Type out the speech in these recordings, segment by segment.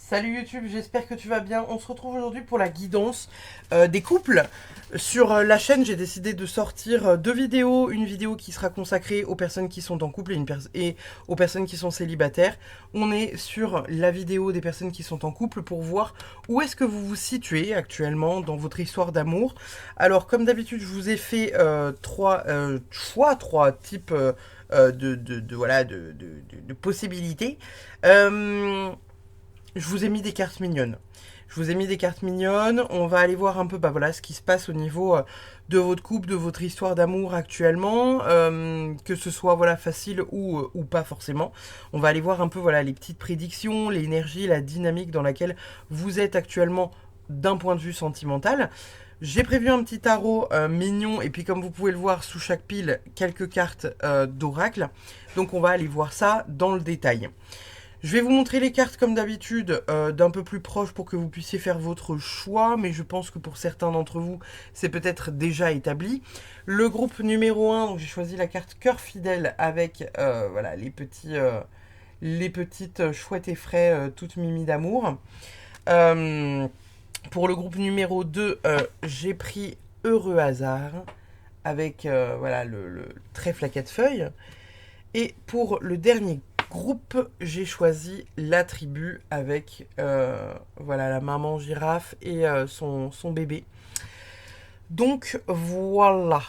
Salut YouTube, j'espère que tu vas bien. On se retrouve aujourd'hui pour la guidance des couples. Sur la chaîne, j'ai décidé de sortir deux vidéos. Une vidéo qui sera consacrée aux personnes qui sont en couple et aux personnes qui sont célibataires. On est sur la vidéo des personnes qui sont en couple pour voir où est-ce que vous vous situez actuellement dans votre histoire d'amour. Alors, comme d'habitude, je vous ai fait trois choix, trois types de possibilités. Je vous ai mis des cartes mignonnes. Je vous ai mis des cartes mignonnes. On va aller voir un peu voilà, ce qui se passe au niveau de votre couple, de votre histoire d'amour actuellement. Que ce soit voilà, facile ou pas forcément. On va aller voir un peu voilà, les petites prédictions, l'énergie, la dynamique dans laquelle vous êtes actuellement d'un point de vue sentimental. J'ai prévu un petit tarot mignon et puis comme vous pouvez le voir sous chaque pile, quelques cartes d'oracle. Donc on va aller voir ça dans le détail. Je vais vous montrer les cartes comme d'habitude d'un peu plus proche pour que vous puissiez faire votre choix, mais je pense que pour certains d'entre vous, c'est peut-être déjà établi. Le groupe numéro 1, donc j'ai choisi la carte cœur fidèle avec voilà, les petites chouettes et frais toutes mimi d'amour. Pour le groupe numéro 2, j'ai pris heureux hasard avec voilà, le trèfle à quatre feuilles. Et pour le dernier groupe, j'ai choisi la tribu avec voilà, la maman girafe et son bébé. Donc voilà.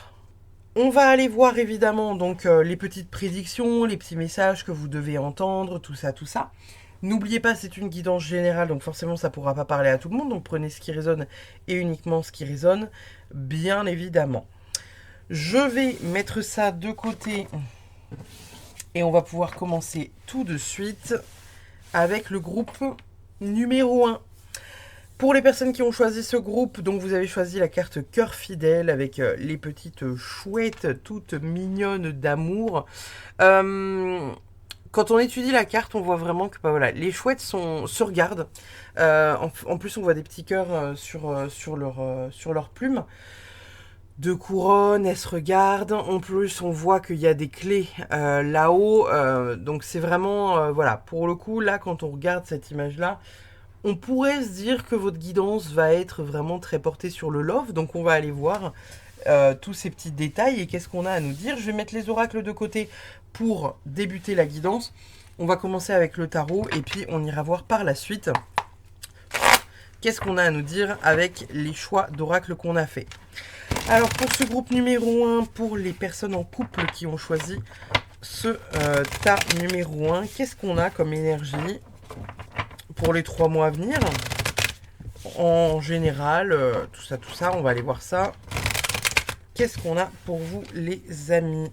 On va aller voir évidemment donc les petites prédictions, les petits messages que vous devez entendre, tout ça, tout ça. N'oubliez pas, c'est une guidance générale, donc forcément ça ne pourra pas parler à tout le monde, donc prenez ce qui résonne et uniquement ce qui résonne, bien évidemment. Je vais mettre ça de côté et on va pouvoir commencer tout de suite avec le groupe numéro 1. Pour les personnes qui ont choisi ce groupe, donc vous avez choisi la carte cœur fidèle avec les petites chouettes toutes mignonnes d'amour. Quand on étudie la carte, on voit vraiment que voilà, les chouettes se regardent. En plus, on voit des petits cœurs sur leurs plumes de couronne, elles se regardent. En plus, on voit qu'il y a des clés là-haut. Donc c'est vraiment, voilà, pour le coup, là, quand on regarde cette image-là, on pourrait se dire que votre guidance va être vraiment très portée sur le love. Donc on va aller voir tous ces petits détails et qu'est-ce qu'on a à nous dire. Je vais mettre les oracles de côté pour débuter la guidance. On va commencer avec le tarot et puis on ira voir par la suite qu'est-ce qu'on a à nous dire avec les choix d'oracles qu'on a fait. Alors pour ce groupe numéro 1, pour les personnes en couple qui ont choisi ce tas numéro 1, qu'est-ce qu'on a comme énergie pour les 3 mois à venir? En général, tout ça, on va aller voir ça. Qu'est-ce qu'on a pour vous les amis?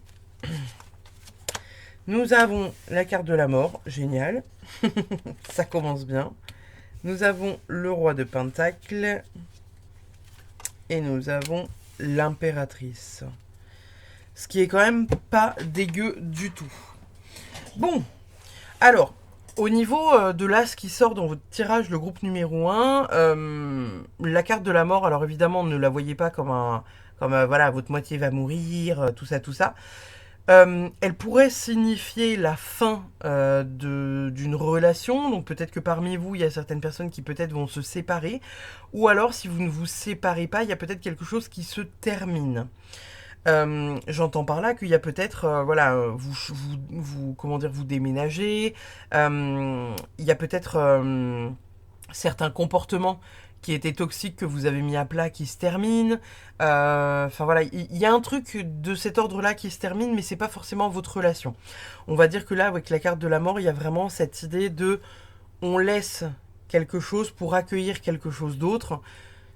Nous avons la carte de la mort, génial. Ça commence bien. Nous avons le roi de Pentacle. Et nous avons l'impératrice. Ce qui est quand même pas dégueu du tout. Bon, alors, au niveau de l'as qui sort dans votre tirage, le groupe numéro 1, la carte de la mort, alors évidemment, ne la voyez pas comme voilà, votre moitié va mourir, tout ça, tout ça. Elle pourrait signifier la fin d'une relation. Donc peut-être que parmi vous, il y a certaines personnes qui peut-être vont se séparer. Ou alors, si vous ne vous séparez pas, il y a peut-être quelque chose qui se termine. J'entends par là qu'il y a peut-être, voilà, comment dire, vous déménagez. Il y a peut-être certains comportements qui étaient toxiques que vous avez mis à plat qui se terminent. Enfin voilà, il y a un truc de cet ordre-là qui se termine, mais c'est pas forcément votre relation. On va dire que là, avec la carte de la mort, il y a vraiment cette idée de on laisse quelque chose pour accueillir quelque chose d'autre.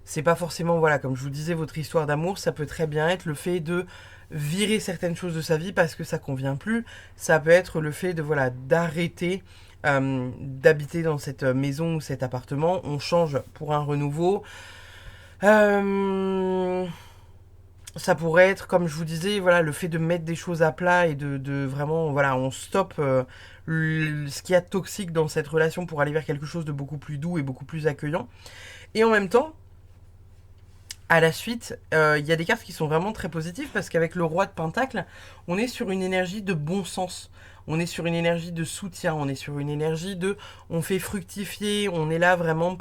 C'est pas forcément, voilà, comme je vous disais, votre histoire d'amour, ça peut très bien être le fait de virer certaines choses de sa vie parce que ça convient plus. Ça peut être le fait de, voilà, d'arrêter d'habiter dans cette maison ou cet appartement. On change pour un renouveau. Ça pourrait être, comme je vous disais, voilà, le fait de mettre des choses à plat et de vraiment, voilà, on stoppe ce qu'il y a de toxique dans cette relation pour aller vers quelque chose de beaucoup plus doux et beaucoup plus accueillant. Et en même temps, À la suite, il y a des cartes qui sont vraiment très positives parce qu'avec le roi de Pentacle, on est sur une énergie de bon sens. On est sur une énergie de soutien, on est sur une énergie de on fait fructifier, on est là vraiment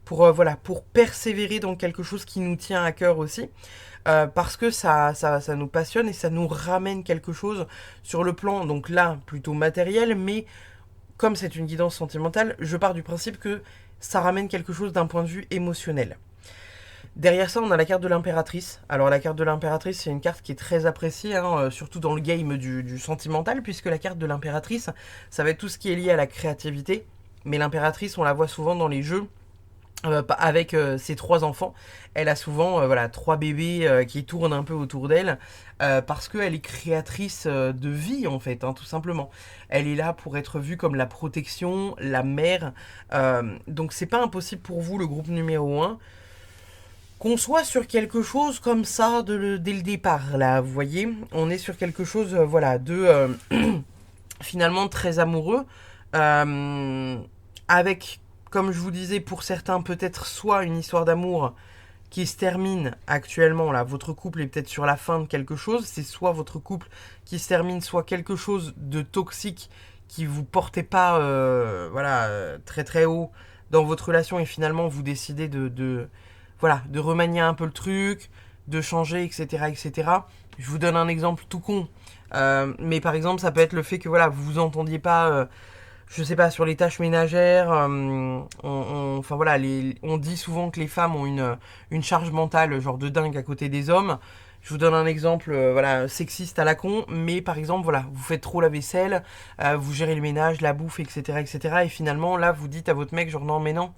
voilà, pour persévérer dans quelque chose qui nous tient à cœur aussi. Parce que ça nous passionne et ça nous ramène quelque chose sur le plan, donc là, plutôt matériel, mais comme c'est une guidance sentimentale, je pars du principe que ça ramène quelque chose d'un point de vue émotionnel. Derrière ça, on a la carte de l'impératrice. Alors la carte de l'impératrice, c'est une carte qui est très appréciée, hein, surtout dans le game du sentimental, puisque la carte de l'impératrice, ça va être tout ce qui est lié à la créativité. Mais l'impératrice, on la voit souvent dans les jeux avec ses 3 enfants. Elle a souvent voilà, 3 bébés qui tournent un peu autour d'elle parce qu'elle est créatrice de vie en fait, hein, tout simplement. Elle est là pour être vue comme la protection, la mère. Donc c'est pas impossible pour vous, le groupe numéro 1, qu'on soit sur quelque chose comme ça dès le départ, là, vous voyez, on est sur quelque chose, voilà, de finalement très amoureux, euh, avec, comme je vous disais, pour certains, peut-être soit une histoire d'amour qui se termine actuellement, là, votre couple est peut-être sur la fin de quelque chose, c'est soit votre couple qui se termine, soit quelque chose de toxique qui vous portait pas, voilà, très très haut dans votre relation et finalement vous décidez voilà, de remanier un peu le truc, de changer, etc., etc. Je vous donne un exemple tout con, mais par exemple, ça peut être le fait que voilà, vous vous entendiez pas, je sais pas, sur les tâches ménagères. Enfin voilà, on dit souvent que les femmes ont une charge mentale, genre de dingue à côté des hommes. Je vous donne un exemple, voilà, sexiste à la con, mais par exemple, voilà, vous faites trop la vaisselle, vous gérez le ménage, la bouffe, etc., etc. Et finalement, là, vous dites à votre mec, genre non, mais non.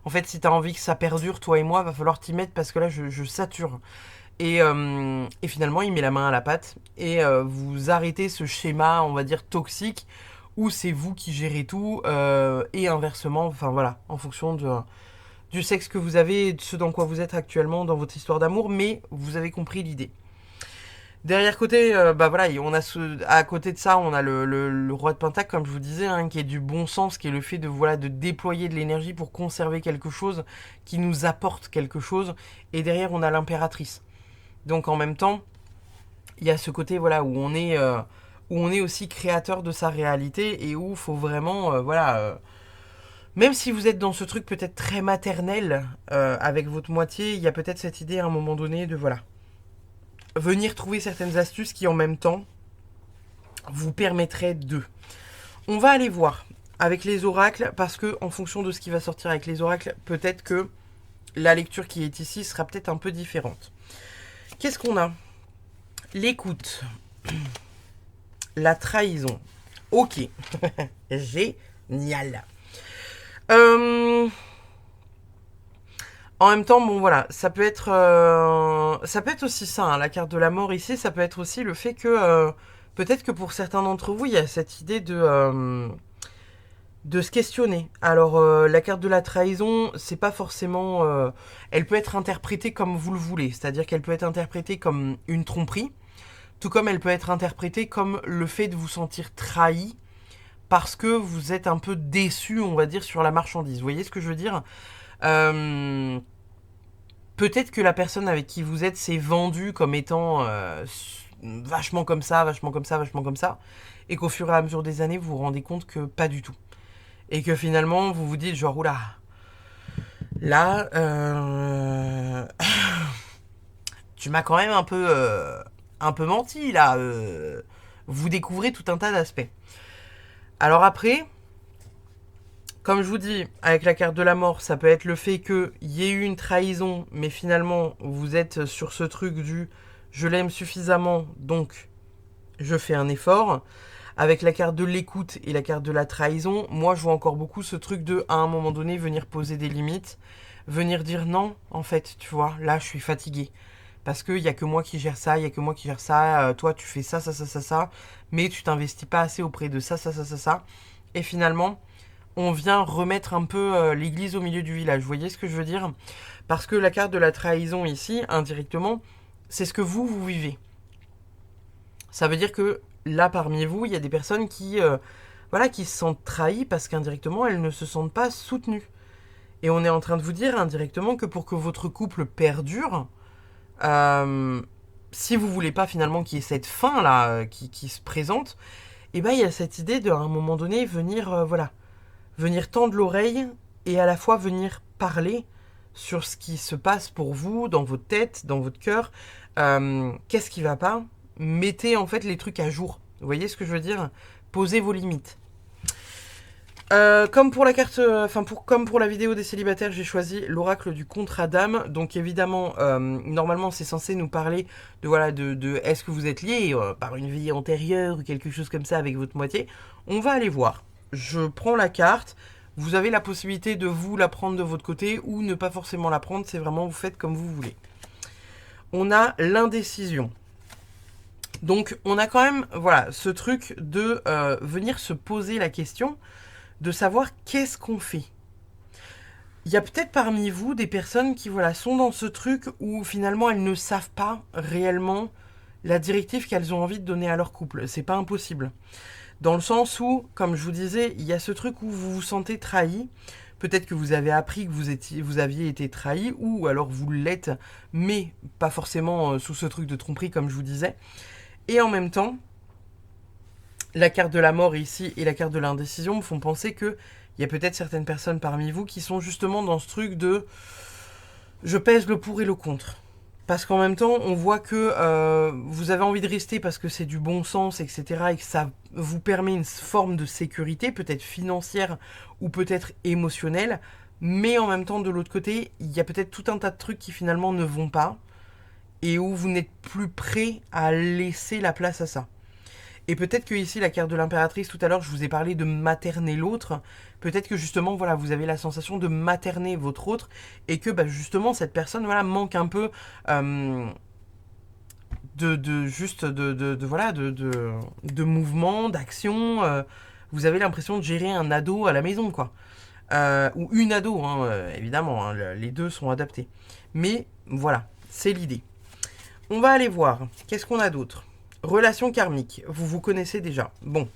En fait, si t'as envie que ça perdure, toi et moi, va falloir t'y mettre parce que là, je sature. Et finalement, il met la main à la pâte et vous arrêtez ce schéma, on va dire, toxique où c'est vous qui gérez tout et inversement, enfin voilà, en fonction du sexe que vous avez et de ce dans quoi vous êtes actuellement dans votre histoire d'amour, mais vous avez compris l'idée. Derrière côté, bah voilà, on a à côté de ça, on a le roi de Pentacle, comme je vous disais, hein, qui est du bon sens, qui est le fait de voilà de déployer de l'énergie pour conserver quelque chose, qui nous apporte quelque chose. Et derrière, on a l'impératrice. Donc en même temps, il y a ce côté voilà où on est aussi créateur de sa réalité et où il faut vraiment voilà même si vous êtes dans ce truc peut-être très maternel avec votre moitié, il y a peut-être cette idée à un moment donné de voilà venir trouver certaines astuces qui en même temps vous permettraient de. On va aller voir avec les oracles parce que en fonction de ce qui va sortir avec les oracles, peut-être que la lecture qui est ici sera peut-être un peu différente. Qu'est-ce qu'on a? L'écoute, la trahison. Ok, génial. Euh, En même temps, bon voilà, ça peut être aussi ça, hein, la carte de la mort ici, ça peut être aussi le fait que peut-être que pour certains d'entre vous, il y a cette idée de se questionner. Alors la carte de la trahison, c'est pas forcément, elle peut être interprétée comme vous le voulez, c'est-à-dire qu'elle peut être interprétée comme une tromperie, tout comme elle peut être interprétée comme le fait de vous sentir trahi parce que vous êtes un peu déçu, on va dire, sur la marchandise. Vous voyez ce que je veux dire? euh, Peut-être que la personne avec qui vous êtes s'est vendue comme étant vachement comme ça, vachement comme ça, vachement comme ça, et qu'au fur et à mesure des années, vous vous rendez compte que pas du tout. Et que finalement, vous vous dites genre, oula, là, tu m'as quand même un peu menti, là. Vous découvrez tout un tas d'aspects. Alors après, comme je vous dis, avec la carte de la mort, ça peut être le fait qu'il y ait eu une trahison, mais finalement, vous êtes sur ce truc du je l'aime suffisamment, donc je fais un effort. Avec la carte de l'écoute et la carte de la trahison, moi je vois encore beaucoup ce truc de, à un moment donné, venir poser des limites, venir dire non, en fait, tu vois, là je suis fatigué. Parce qu'il n'y a que moi qui gère ça, il n'y a que moi qui gère ça, toi tu fais ça, ça, ça, ça, ça, mais tu t'investis pas assez auprès de ça, ça, ça, ça, ça. Et finalement, on vient remettre un peu l'église au milieu du village. Vous voyez ce que je veux dire? Parce que la carte de la trahison ici, indirectement, c'est ce que vous vivez. Ça veut dire que là, parmi vous, il y a des personnes qui, voilà, qui se sentent trahies parce qu'indirectement, elles ne se sentent pas soutenues. Et on est en train de vous dire indirectement que pour que votre couple perdure, euh, si vous voulez pas finalement qu'il y ait cette fin là qui se présente, et ben il y a cette idée de à un moment donné venir voilà, venir tendre l'oreille et à la fois venir parler sur ce qui se passe pour vous dans votre tête, dans votre cœur. Qu'est-ce qui va pas? Mettez en fait les trucs à jour. Vous voyez ce que je veux dire? Posez vos limites. Comme pour la carte, comme pour la vidéo des célibataires, j'ai choisi l'oracle du contrat d'âme. Donc évidemment, normalement, c'est censé nous parler de voilà, de est-ce que vous êtes lié par une vie antérieure ou quelque chose comme ça avec votre moitié. On va aller voir. Je prends la carte. Vous avez la possibilité de vous la prendre de votre côté ou ne pas forcément la prendre. C'est vraiment vous faites comme vous voulez. On a l'indécision. Donc on a quand même voilà ce truc de venir se poser la question de savoir qu'est-ce qu'on fait. Il y a peut-être parmi vous des personnes qui voilà, sont dans ce truc où finalement elles ne savent pas réellement la directive qu'elles ont envie de donner à leur couple. C'est pas impossible. Dans le sens où, comme je vous disais, il y a ce truc où vous vous sentez trahi. Peut-être que vous avez appris que vous aviez été trahi, ou alors vous l'êtes, mais pas forcément sous ce truc de tromperie, comme je vous disais. Et en même temps, la carte de la mort ici et la carte de l'indécision me font penser que il y a peut-être certaines personnes parmi vous qui sont justement dans ce truc de je pèse le pour et le contre. Parce qu'en même temps, on voit que vous avez envie de rester parce que c'est du bon sens, etc. et que ça vous permet une forme de sécurité, peut-être financière ou peut-être émotionnelle. Mais en même temps, de l'autre côté, il y a peut-être tout un tas de trucs qui finalement ne vont pas et où vous n'êtes plus prêt à laisser la place à ça. Et peut-être que ici, la carte de l'impératrice, tout à l'heure, je vous ai parlé de materner l'autre. Peut-être que justement, voilà, vous avez la sensation de materner votre autre et que bah, justement, cette personne voilà, manque un peu de mouvement, d'action. Vous avez l'impression de gérer un ado à la maison, quoi. Ou une ado, hein, évidemment, hein, les deux sont adaptés. Mais voilà, c'est l'idée. On va aller voir. Qu'est-ce qu'on a d'autre? Relation karmique, vous vous connaissez déjà. Bon,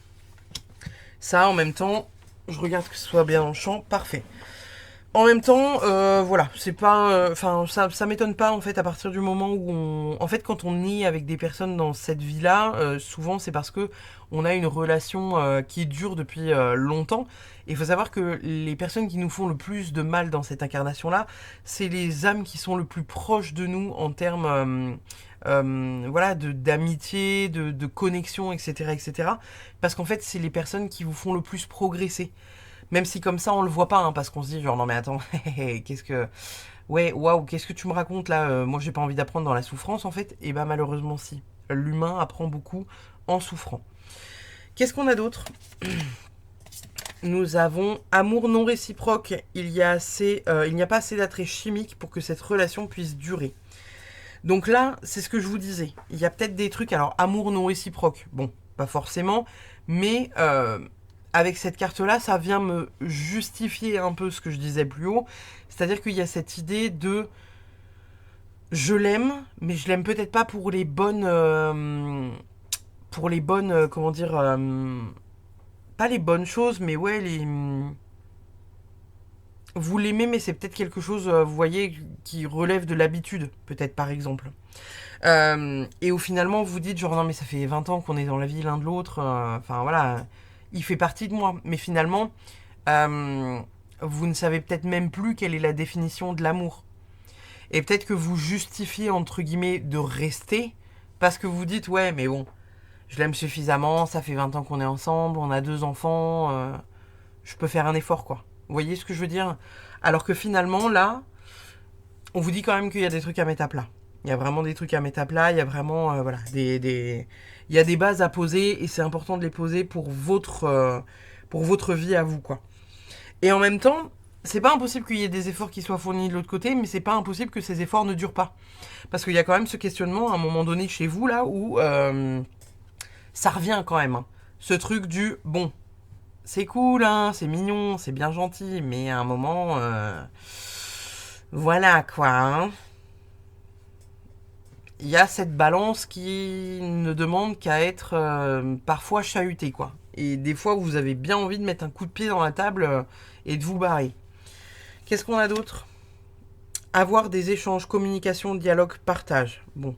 ça en même temps, je regarde que ce soit bien en champ, parfait. En même temps, voilà, c'est pas, enfin, ça m'étonne pas en fait à partir du moment où en fait, quand on est avec des personnes dans cette vie-là, souvent c'est parce que on a une relation qui dure depuis longtemps. Et il faut savoir que les personnes qui nous font le plus de mal dans cette incarnation-là, c'est les âmes qui sont le plus proches de nous en termes voilà, d'amitié, de connexion, etc., etc. Parce qu'en fait, c'est les personnes qui vous font le plus progresser. Même si comme ça, on le voit pas, hein, parce qu'on se dit genre non mais attends, qu'est-ce que... Ouais, waouh, qu'est-ce que tu me racontes là moi, j'ai pas envie d'apprendre dans la souffrance, en fait. Et bah malheureusement, si. L'humain apprend beaucoup en souffrant. Qu'est-ce qu'on a d'autre? Nous avons amour non réciproque. Il n'y a pas assez d'attrait chimique pour que cette relation puisse durer. Donc là, c'est ce que je vous disais. Il y a peut-être des trucs, alors amour non réciproque, bon, pas forcément, mais avec cette carte-là, ça vient me justifier un peu ce que je disais plus haut. C'est-à-dire qu'il y a cette idée de je l'aime, mais je l'aime peut-être pas pour les bonnes... comment dire... pas les bonnes choses, mais ouais, les... Vous l'aimez, mais c'est peut-être quelque chose, vous voyez, qui relève de l'habitude, peut-être par exemple. Et où finalement vous dites genre non mais ça fait 20 ans qu'on est dans la vie l'un de l'autre, enfin voilà, il fait partie de moi. Mais finalement, vous ne savez peut-être même plus quelle est la définition de l'amour. Et peut-être que vous justifiez entre guillemets de rester parce que vous dites ouais mais bon, je l'aime suffisamment, ça fait 20 ans qu'on est ensemble, on a 2 enfants, je peux faire un effort quoi. Vous voyez ce que je veux dire? Alors que finalement là, on vous dit quand même qu'il y a des trucs à mettre à plat. Il y a vraiment des trucs à mettre à plat, il y a vraiment voilà, il y a des bases à poser et c'est important de les poser pour votre vie à vous quoi. Et en même temps, c'est pas impossible qu'il y ait des efforts qui soient fournis de l'autre côté, mais c'est pas impossible que ces efforts ne durent pas. Parce qu'il y a quand même ce questionnement à un moment donné chez vous là où ça revient quand même. Hein. Ce truc du bon, c'est cool, hein, c'est mignon, c'est bien gentil, mais à un moment, voilà quoi. Hein. Il y a cette balance qui ne demande qu'à être parfois chahutée quoi. Et des fois, vous avez bien envie de mettre un coup de pied dans la table et de vous barrer. Qu'est-ce qu'on a d'autre? Avoir des échanges, communication, dialogue, partage. Bon,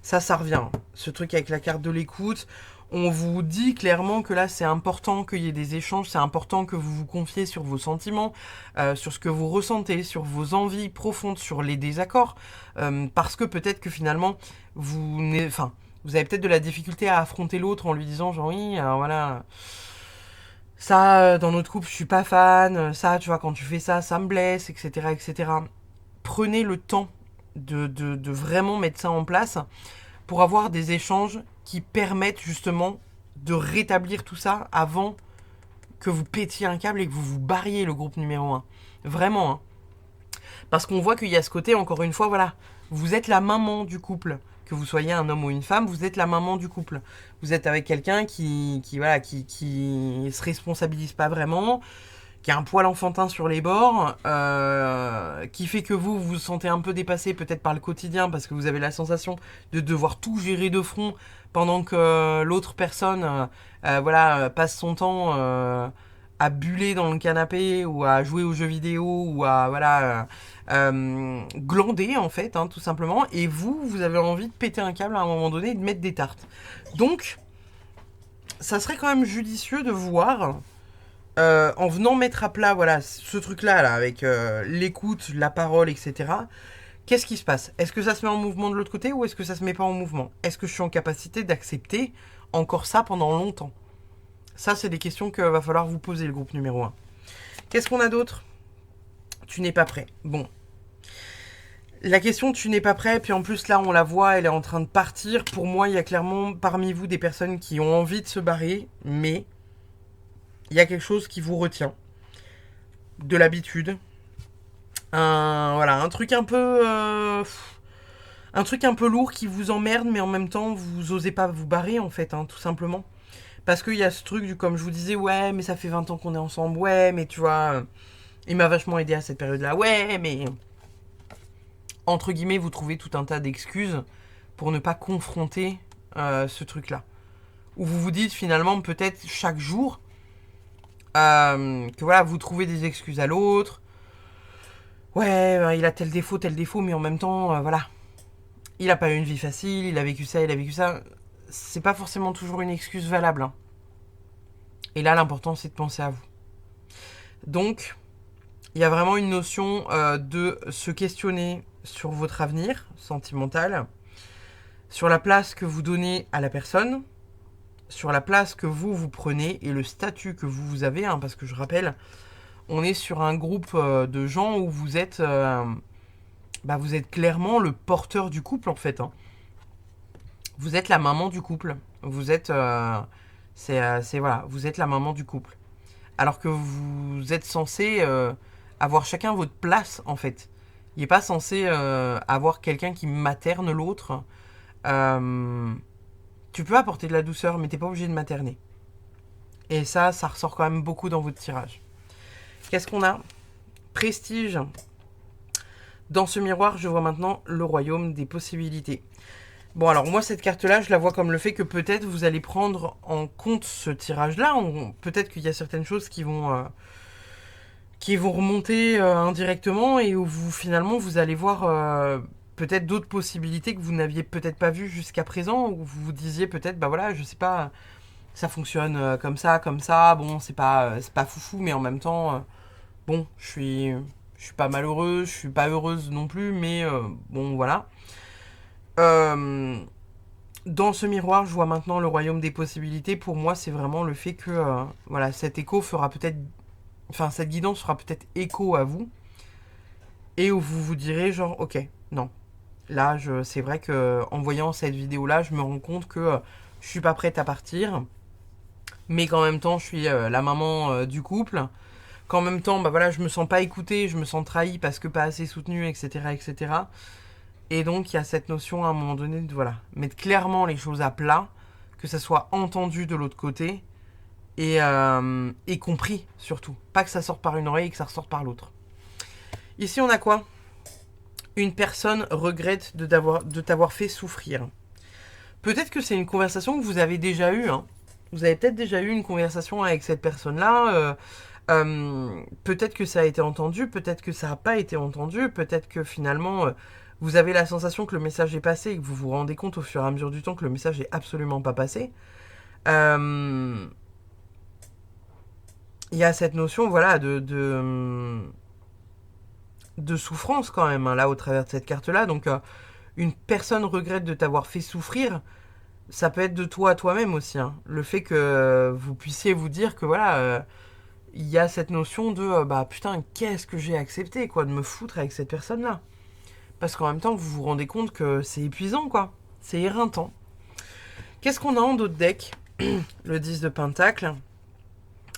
ça revient. Ce truc avec la carte de l'écoute, on vous dit clairement que là, c'est important qu'il y ait des échanges, c'est important que vous vous confiez sur vos sentiments, sur ce que vous ressentez, sur vos envies profondes, sur les désaccords, parce que peut-être que finalement, vous avez peut-être de la difficulté à affronter l'autre en lui disant genre oui, voilà, ça, dans notre couple, je suis pas fan, ça, tu vois, quand tu fais ça, ça me blesse, etc., etc. Prenez le temps de vraiment mettre ça en place pour avoir des échanges qui permettent justement de rétablir tout ça avant que vous pétiez un câble et que vous vous barriez le groupe numéro 1. Vraiment, hein. Parce qu'on voit qu'il y a ce côté, encore une fois, voilà, vous êtes la maman du couple. Que vous soyez un homme ou une femme, vous êtes la maman du couple. Vous êtes avec quelqu'un qui se responsabilise pas vraiment, qui a un poil enfantin sur les bords, qui fait que vous vous sentez un peu dépassé peut-être par le quotidien parce que vous avez la sensation de devoir tout gérer de front pendant que l'autre personne passe son temps à buller dans le canapé ou à jouer aux jeux vidéo ou à glander en fait, hein, tout simplement. Et vous avez envie de péter un câble à un moment donné et de mettre des tartes. Donc, ça serait quand même judicieux de voir... en venant mettre à plat voilà, ce truc-là là, avec l'écoute, la parole, etc., qu'est-ce qui se passe? Est-ce que ça se met en mouvement de l'autre côté ou est-ce que ça se met pas en mouvement? Est-ce que je suis en capacité d'accepter encore ça pendant longtemps? Ça, c'est des questions que va falloir vous poser, le groupe numéro 1. Qu'est-ce qu'on a d'autre? Tu n'es pas prêt. Bon. La question tu n'es pas prêt, puis en plus là on la voit, elle est en train de partir. Pour moi, il y a clairement parmi vous des personnes qui ont envie de se barrer, mais il y a quelque chose qui vous retient. De l'habitude. Un truc un peu... un truc un peu lourd qui vous emmerde, mais en même temps, vous osez pas vous barrer, en fait, hein, tout simplement. Parce qu'il y a ce truc du, comme je vous disais, ouais, mais ça fait 20 ans qu'on est ensemble, ouais, mais tu vois, il m'a vachement aidé à cette période-là, ouais, mais... Entre guillemets, vous trouvez tout un tas d'excuses pour ne pas confronter ce truc-là. Ou vous vous dites, finalement, peut-être chaque jour, que voilà, vous trouvez des excuses à l'autre. Ouais, il a tel défaut, mais en même temps, voilà. Il a pas eu une vie facile, il a vécu ça, il a vécu ça. C'est pas forcément toujours une excuse valable, hein. Et là, l'important, c'est de penser à vous. Donc, il y a vraiment une notion de se questionner sur votre avenir sentimental, sur la place que vous donnez à la personne, sur la place que vous prenez et le statut que vous avez, hein, parce que je rappelle, on est sur un groupe de gens où vous êtes clairement le porteur du couple, en fait, hein. Vous êtes la maman du couple. Vous êtes... vous êtes la maman du couple. Alors que vous êtes censé avoir chacun votre place, en fait. Il n'est pas censé avoir quelqu'un qui materne l'autre. Tu peux apporter de la douceur, mais t'es pas obligé de materner. Et ça ressort quand même beaucoup dans votre tirage. Qu'est-ce qu'on a? Prestige. Dans ce miroir, je vois maintenant le royaume des possibilités. Bon, alors moi, cette carte-là, je la vois comme le fait que peut-être vous allez prendre en compte ce tirage-là. Peut-être qu'il y a certaines choses qui vont remonter indirectement et où finalement, vous allez voir peut-être d'autres possibilités que vous n'aviez peut-être pas vues jusqu'à présent, où vous vous disiez peut-être, bah voilà, je sais pas, ça fonctionne comme ça, bon, c'est pas foufou, mais en même temps, bon, je suis pas malheureuse, je suis pas heureuse non plus, mais bon, voilà. Dans ce miroir, je vois maintenant le royaume des possibilités. Pour moi, c'est vraiment le fait que voilà, cet écho fera peut-être... Enfin, cette guidance fera peut-être écho à vous. Et où vous vous direz genre, ok, non. Là, c'est vrai que en voyant cette vidéo-là, je me rends compte que je suis pas prête à partir. Mais qu'en même temps, je suis la maman du couple. Qu'en même temps, bah voilà, je me sens pas écoutée, je me sens trahie parce que pas assez soutenue, etc., etc. Et donc, il y a cette notion à un moment donné de voilà, mettre clairement les choses à plat, que ça soit entendu de l'autre côté et compris surtout. Pas que ça sorte par une oreille et que ça ressorte par l'autre. Ici, on a quoi? Une personne regrette de t'avoir fait souffrir. Peut-être que c'est une conversation que vous avez déjà eue, hein. Vous avez peut-être déjà eu une conversation avec cette personne-là, Peut-être que ça a été entendu, peut-être que ça n'a pas été entendu, peut-être que finalement vous avez la sensation que le message est passé et que vous vous rendez compte au fur et à mesure du temps que le message est absolument pas passé. Il y a cette notion, voilà, de souffrance quand même, hein, là, au travers de cette carte-là. Donc, une personne regrette de t'avoir fait souffrir. Ça peut être de toi à toi-même aussi. Hein. Le fait que vous puissiez vous dire que, voilà, il y a cette notion de, bah, putain, qu'est-ce que j'ai accepté, quoi, de me foutre avec cette personne-là. Parce qu'en même temps, vous vous rendez compte que c'est épuisant, quoi. C'est éreintant. Qu'est-ce qu'on a en d'autres decks? Le 10 de Pentacle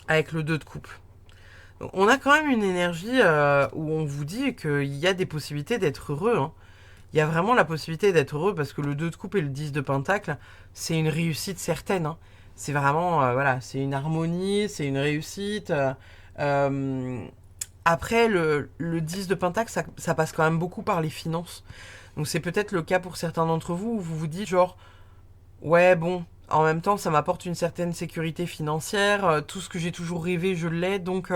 avec le 2 de coupe. Donc, on a quand même une énergie où on vous dit qu'il y a des possibilités d'être heureux. Hein. Il y a vraiment la possibilité d'être heureux parce que le 2 de coupe et le 10 de Pentacle, c'est une réussite certaine. Hein. C'est vraiment, voilà, c'est une harmonie, c'est une réussite. Après, le 10 de Pentacle, ça passe quand même beaucoup par les finances. Donc c'est peut-être le cas pour certains d'entre vous où vous vous dites genre, ouais, bon, en même temps, ça m'apporte une certaine sécurité financière. Tout ce que j'ai toujours rêvé, je l'ai. Donc,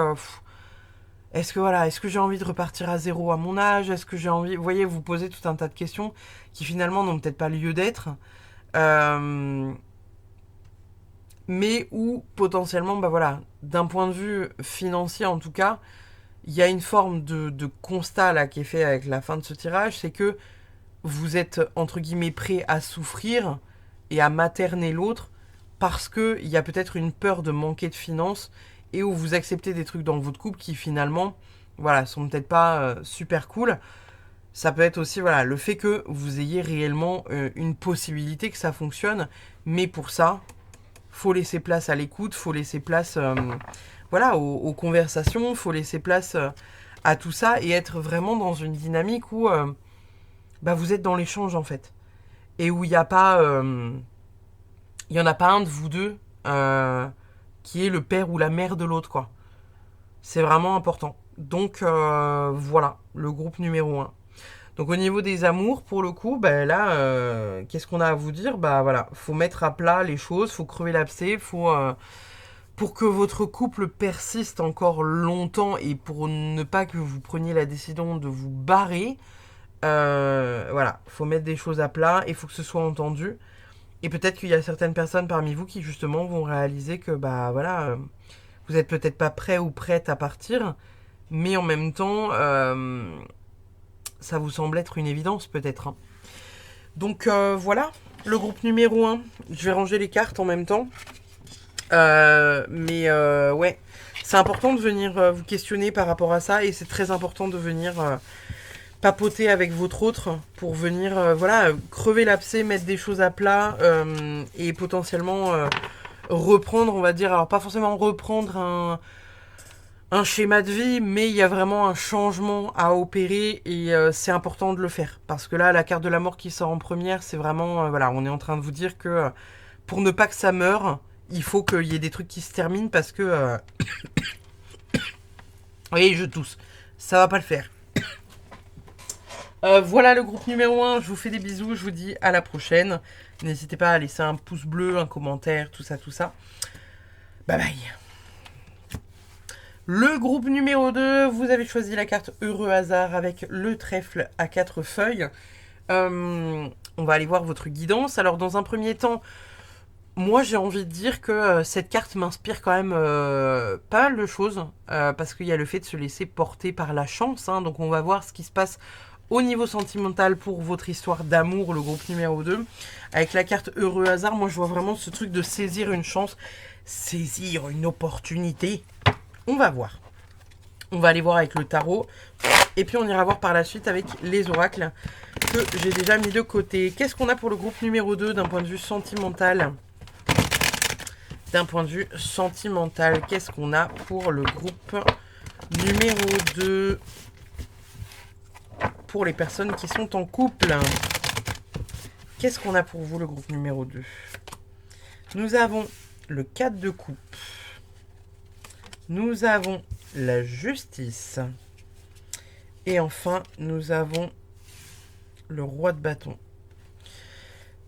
est-ce que voilà, est-ce que j'ai envie de repartir à zéro à mon âge? Est-ce que j'ai envie, vous voyez, vous posez tout un tas de questions qui finalement n'ont peut-être pas lieu d'être, euh, mais où potentiellement, bah voilà, d'un point de vue financier en tout cas, il y a une forme de constat là qui est fait avec la fin de ce tirage, c'est que vous êtes entre guillemets prêt à souffrir et à materner l'autre parce que il y a peut-être une peur de manquer de finances et où vous acceptez des trucs dans votre couple qui finalement voilà sont peut-être pas super cool. Ça peut être aussi voilà le fait que vous ayez réellement une possibilité que ça fonctionne, mais pour ça faut laisser place à l'écoute, faut laisser place voilà aux conversations, faut laisser place à tout ça et être vraiment dans une dynamique où bah, vous êtes dans l'échange en fait et où il n'y a pas il y en a pas un de vous deux qui est le père ou la mère de l'autre quoi. C'est vraiment important. Donc voilà, le groupe numéro un. Donc au niveau des amours, pour le coup, bah, là, qu'est-ce qu'on a à vous dire? Bah voilà, faut mettre à plat les choses, faut crever l'abcès, faut pour que votre couple persiste encore longtemps et pour ne pas que vous preniez la décision de vous barrer, voilà, faut mettre des choses à plat et faut que ce soit entendu. Et peut-être qu'il y a certaines personnes parmi vous qui justement vont réaliser que bah voilà, vous êtes peut-être pas prêt ou prête à partir, mais en même temps, ça vous semble être une évidence peut-être. Hein. Donc voilà, le groupe numéro un. Je vais ranger les cartes en même temps. Mais ouais, c'est important de venir vous questionner par rapport à ça et c'est très important de venir papoter avec votre autre pour venir voilà crever l'abcès, mettre des choses à plat et potentiellement reprendre, on va dire, alors pas forcément reprendre un schéma de vie, mais il y a vraiment un changement à opérer et c'est important de le faire. Parce que là, la carte de la mort qui sort en première, c'est vraiment, voilà, on est en train de vous dire que pour ne pas que ça meure, il faut qu'il y ait des trucs qui se terminent parce que... oui, je tousse. Ça va pas le faire. Voilà le groupe numéro un. Je vous fais des bisous. Je vous dis à la prochaine. N'hésitez pas à laisser un pouce bleu, un commentaire, tout ça, tout ça. Bye bye. Le groupe numéro 2, vous avez choisi la carte Heureux Hasard avec le trèfle à 4 feuilles. On va aller voir votre guidance. Alors dans un premier temps, moi j'ai envie de dire que cette carte m'inspire quand même pas mal de choses. Parce qu'il y a le fait de se laisser porter par la chance. Hein, donc on va voir ce qui se passe au niveau sentimental pour votre histoire d'amour, le groupe numéro 2. Avec la carte Heureux Hasard, moi je vois vraiment ce truc de saisir une chance, saisir une opportunité. On va voir. On va aller voir avec le tarot. Et puis on ira voir par la suite avec les oracles que j'ai déjà mis de côté. Qu'est-ce qu'on a pour le groupe numéro 2 d'un point de vue sentimental? D'un point de vue sentimental, qu'est-ce qu'on a pour le groupe numéro 2 pour les personnes qui sont en couple? Qu'est-ce qu'on a pour vous, le groupe numéro 2? Nous avons le 4 de coupe. Nous avons la justice. Et enfin, nous avons le roi de bâton.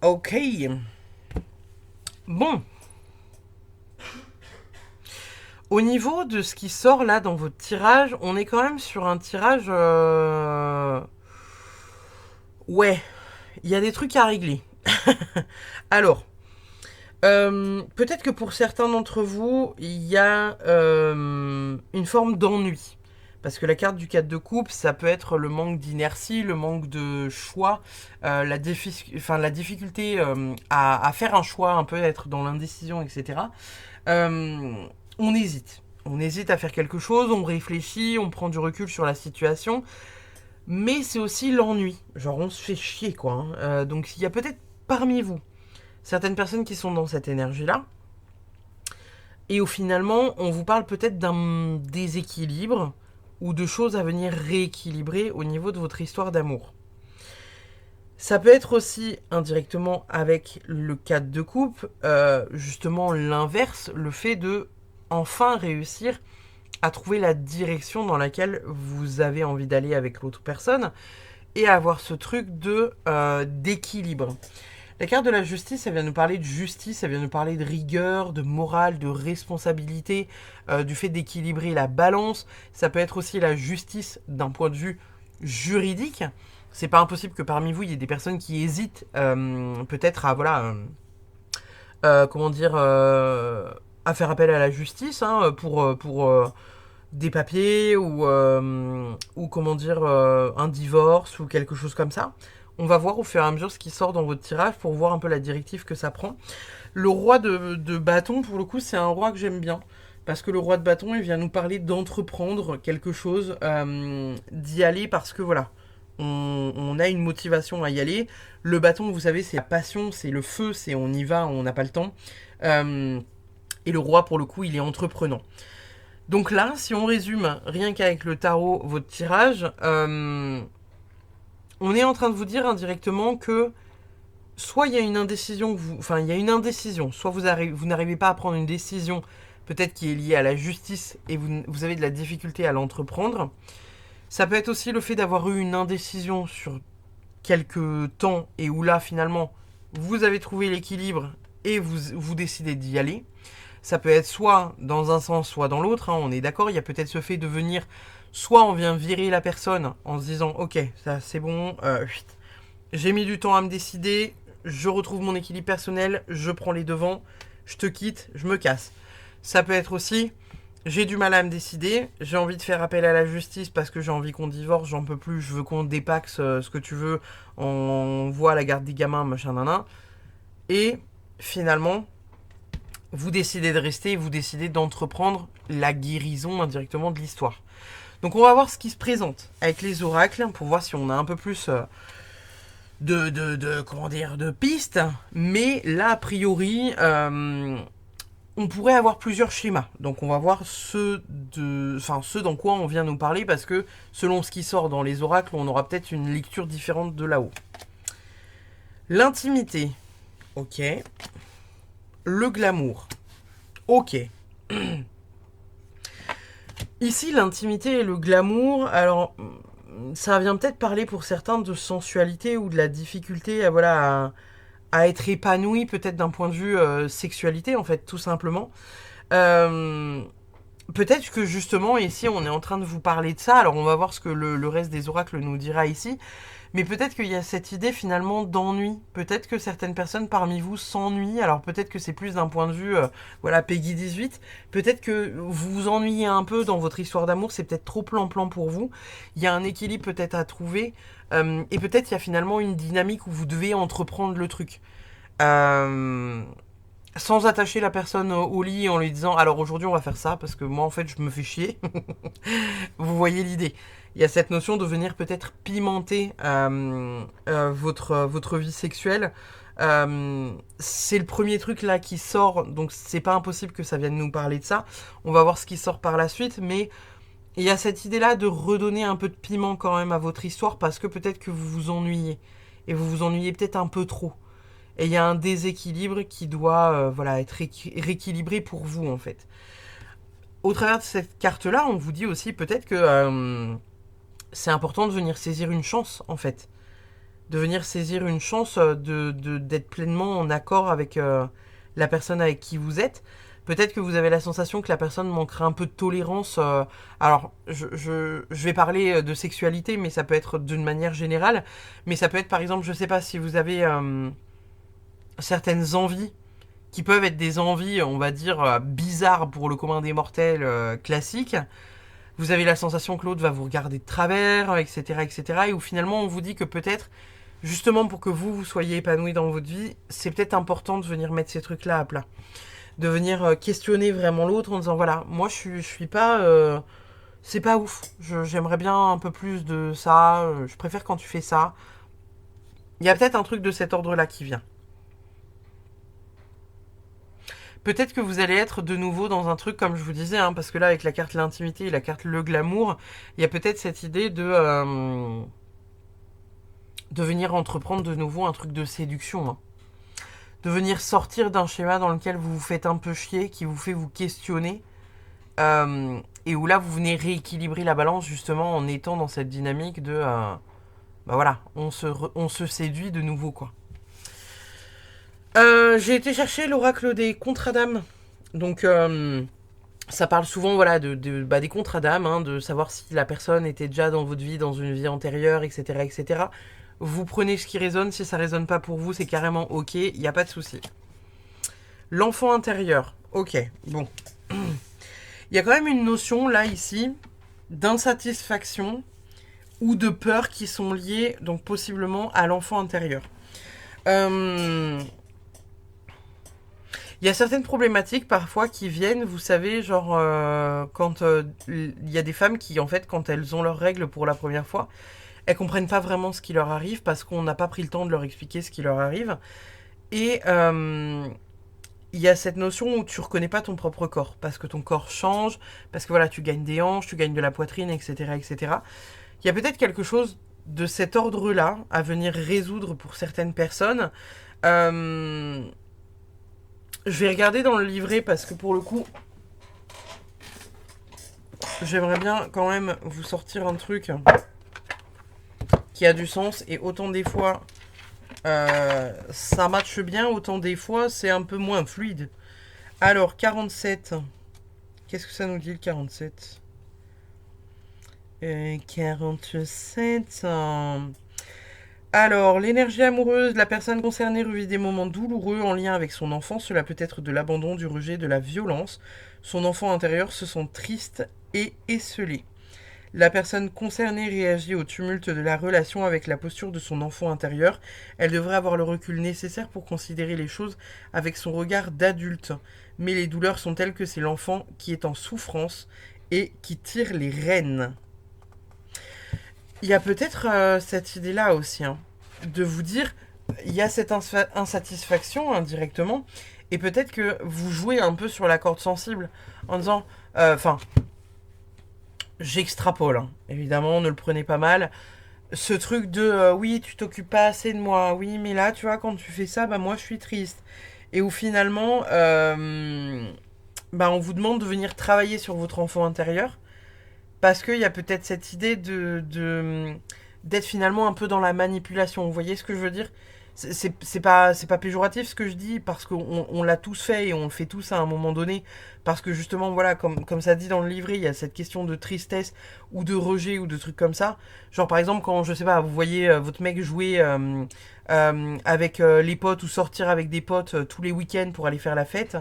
Ok. Bon. Au niveau de ce qui sort là dans votre tirage, on est quand même sur un tirage... Ouais, il y a des trucs à régler. Alors, peut-être que pour certains d'entre vous, il y a une forme d'ennui. Parce que la carte du 4 de coupe, ça peut être le manque d'inertie, le manque de choix, la difficulté à faire un choix, un peu être dans l'indécision, etc. On hésite. On hésite à faire quelque chose, on réfléchit, on prend du recul sur la situation. Mais c'est aussi l'ennui. Genre, on se fait chier, quoi. Donc, il y a peut-être parmi vous certaines personnes qui sont dans cette énergie-là. Et au finalement, on vous parle peut-être d'un déséquilibre ou de choses à venir rééquilibrer au niveau de votre histoire d'amour. Ça peut être aussi indirectement avec le 4 de coupe, justement l'inverse, le fait de enfin réussir à trouver la direction dans laquelle vous avez envie d'aller avec l'autre personne et avoir ce truc de d'équilibre. La carte de la justice, elle vient nous parler de justice, elle vient nous parler de rigueur, de morale, de responsabilité, du fait d'équilibrer la balance. Ça peut être aussi la justice d'un point de vue juridique. C'est pas impossible que parmi vous, il y ait des personnes qui hésitent peut-être à, voilà, comment dire, à faire appel à la justice pour des papiers ou comment dire, un divorce ou quelque chose comme ça. On va voir au fur et à mesure ce qui sort dans votre tirage pour voir un peu la directive que ça prend. Le roi de bâton, pour le coup, c'est un roi que j'aime bien. Parce que le roi de bâton, il vient nous parler d'entreprendre quelque chose, d'y aller parce que voilà, on a une motivation à y aller. Le bâton, vous savez, c'est la passion, c'est le feu, c'est on y va, on n'a pas le temps. Et le roi, pour le coup, il est entreprenant. Donc là, si on résume rien qu'avec le tarot, votre tirage, on est en train de vous dire indirectement que soit il y a une indécision, il y a une indécision, soit vous n'arrivez pas à prendre une décision, peut-être qui est liée à la justice et vous avez de la difficulté à l'entreprendre. Ça peut être aussi le fait d'avoir eu une indécision sur quelques temps et où là finalement vous avez trouvé l'équilibre et vous décidez d'y aller. Ça peut être soit dans un sens, soit dans l'autre, on est d'accord. Il y a peut-être ce fait de venir, soit on vient virer la personne en se disant ok, ça c'est bon, j'ai mis du temps à me décider, je retrouve mon équilibre personnel, je prends les devants, je te quitte, je me casse. Ça peut être aussi, j'ai du mal à me décider, j'ai envie de faire appel à la justice parce que j'ai envie qu'on divorce, j'en peux plus, je veux qu'on dépaxe ce que tu veux, on voit la garde des gamins, machin, nanan. Et finalement, vous décidez de rester, vous décidez d'entreprendre la guérison indirectement de l'histoire. Donc on va voir ce qui se présente avec les oracles pour voir si on a un peu plus de pistes. Mais là, a priori, on pourrait avoir plusieurs schémas. Donc on va voir ce dans quoi on vient nous parler parce que selon ce qui sort dans les oracles, on aura peut-être une lecture différente de là-haut. L'intimité. Ok. Le glamour. Ok. Ici, l'intimité et le glamour, alors, ça vient peut-être parler pour certains de sensualité ou de la difficulté à être épanoui, peut-être d'un point de vue sexualité, en fait, tout simplement. Peut-être que justement, ici, on est en train de vous parler de ça. Alors, on va voir ce que le reste des oracles nous dira ici. Mais peut-être qu'il y a cette idée finalement d'ennui. Peut-être que certaines personnes parmi vous s'ennuient. Alors peut-être que c'est plus d'un point de vue, Peggy 18. Peut-être que vous vous ennuyez un peu dans votre histoire d'amour. C'est peut-être trop plan-plan pour vous. Il y a un équilibre peut-être à trouver. Et peut-être il y a finalement une dynamique où vous devez entreprendre le truc. Sans attacher la personne au lit en lui disant alors aujourd'hui on va faire ça parce que moi en fait je me fais chier. Vous voyez l'idée. Il y a cette notion de venir peut-être pimenter votre vie sexuelle. C'est le premier truc là qui sort, donc c'est pas impossible que ça vienne nous parler de ça. On va voir ce qui sort par la suite, mais il y a cette idée là de redonner un peu de piment quand même à votre histoire parce que peut-être que vous vous ennuyez. Et vous vous ennuyez peut-être un peu trop. Et il y a un déséquilibre qui doit être rééquilibré pour vous en fait. Au travers de cette carte-là, on vous dit aussi peut-être que c'est important de venir saisir une chance, en fait. De venir saisir une chance d'être pleinement en accord avec la personne avec qui vous êtes. Peut-être que vous avez la sensation que la personne manquerait un peu de tolérance. Alors, je vais parler de sexualité, mais ça peut être d'une manière générale. Mais ça peut être, par exemple, je sais pas, si vous avez certaines envies qui peuvent être des envies, on va dire, bizarres pour le commun des mortels classiques. Vous avez la sensation que l'autre va vous regarder de travers, etc., etc. Et où finalement, on vous dit que peut-être, justement pour que vous soyez épanoui dans votre vie, c'est peut-être important de venir mettre ces trucs-là à plat. De venir questionner vraiment l'autre en disant, voilà, moi je suis pas... c'est pas ouf. J'aimerais bien un peu plus de ça. Je préfère quand tu fais ça. Il y a peut-être un truc de cet ordre-là qui vient. Peut-être que vous allez être de nouveau dans un truc, comme je vous disais, hein, parce que là, avec la carte l'intimité et la carte le glamour, il y a peut-être cette idée de venir entreprendre de nouveau un truc de séduction. Hein. De venir sortir d'un schéma dans lequel vous vous faites un peu chier, qui vous fait vous questionner, et où là, vous venez rééquilibrer la balance, justement, en étant dans cette dynamique de... bah voilà, on se séduit de nouveau, quoi. J'ai été chercher l'oracle des contrats d'âme. Donc, ça parle souvent voilà, des contrats d'âme, hein, de savoir si la personne était déjà dans votre vie, dans une vie antérieure, etc. etc. Vous prenez ce qui résonne. Si ça résonne pas pour vous, c'est carrément ok, il n'y a pas de souci. L'enfant intérieur. Ok, bon. Il y a quand même une notion, là, ici, d'insatisfaction ou de peur qui sont liées, donc possiblement, à l'enfant intérieur. Il y a certaines problématiques parfois qui viennent, vous savez, genre quand il y a des femmes qui, en fait, quand elles ont leurs règles pour la première fois, elles comprennent pas vraiment ce qui leur arrive parce qu'on n'a pas pris le temps de leur expliquer ce qui leur arrive. Et il y a cette notion où tu reconnais pas ton propre corps parce que ton corps change, parce que voilà, tu gagnes des hanches, tu gagnes de la poitrine, etc., etc. Il y a peut-être quelque chose de cet ordre-là à venir résoudre pour certaines personnes. Je vais regarder dans le livret parce que pour le coup, j'aimerais bien quand même vous sortir un truc qui a du sens. Et autant des fois, ça matche bien, autant des fois, c'est un peu moins fluide. Alors, 47. Qu'est-ce que ça nous dit le 47 47. Alors, l'énergie amoureuse de la personne concernée revit des moments douloureux en lien avec son enfant. Cela peut être de l'abandon, du rejet, de la violence. Son enfant intérieur se sent triste et esselé. La personne concernée réagit au tumulte de la relation avec la posture de son enfant intérieur. Elle devrait avoir le recul nécessaire pour considérer les choses avec son regard d'adulte. Mais les douleurs sont telles que c'est l'enfant qui est en souffrance et qui tire les rênes. Il y a peut-être cette idée-là aussi, hein, de vous dire, il y a cette insatisfaction indirectement, et peut-être que vous jouez un peu sur la corde sensible en disant, enfin, j'extrapole, hein, évidemment, ne le prenez pas mal. Ce truc de, oui, tu t'occupes pas assez de moi, oui, mais là, tu vois, quand tu fais ça, bah moi, je suis triste. Et où finalement, bah, on vous demande de venir travailler sur votre enfant intérieur. Parce qu'il y a peut-être cette idée d'être finalement un peu dans la manipulation. Vous voyez ce que je veux dire? C'est pas péjoratif ce que je dis, parce qu'on l'a tous fait et on le fait tous à un moment donné. Parce que justement, voilà, comme ça dit dans le livret, il y a cette question de tristesse ou de rejet ou de trucs comme ça. Genre par exemple, quand, je sais pas, vous voyez votre mec jouer avec les potes ou sortir avec des potes tous les week-ends pour aller faire la fête,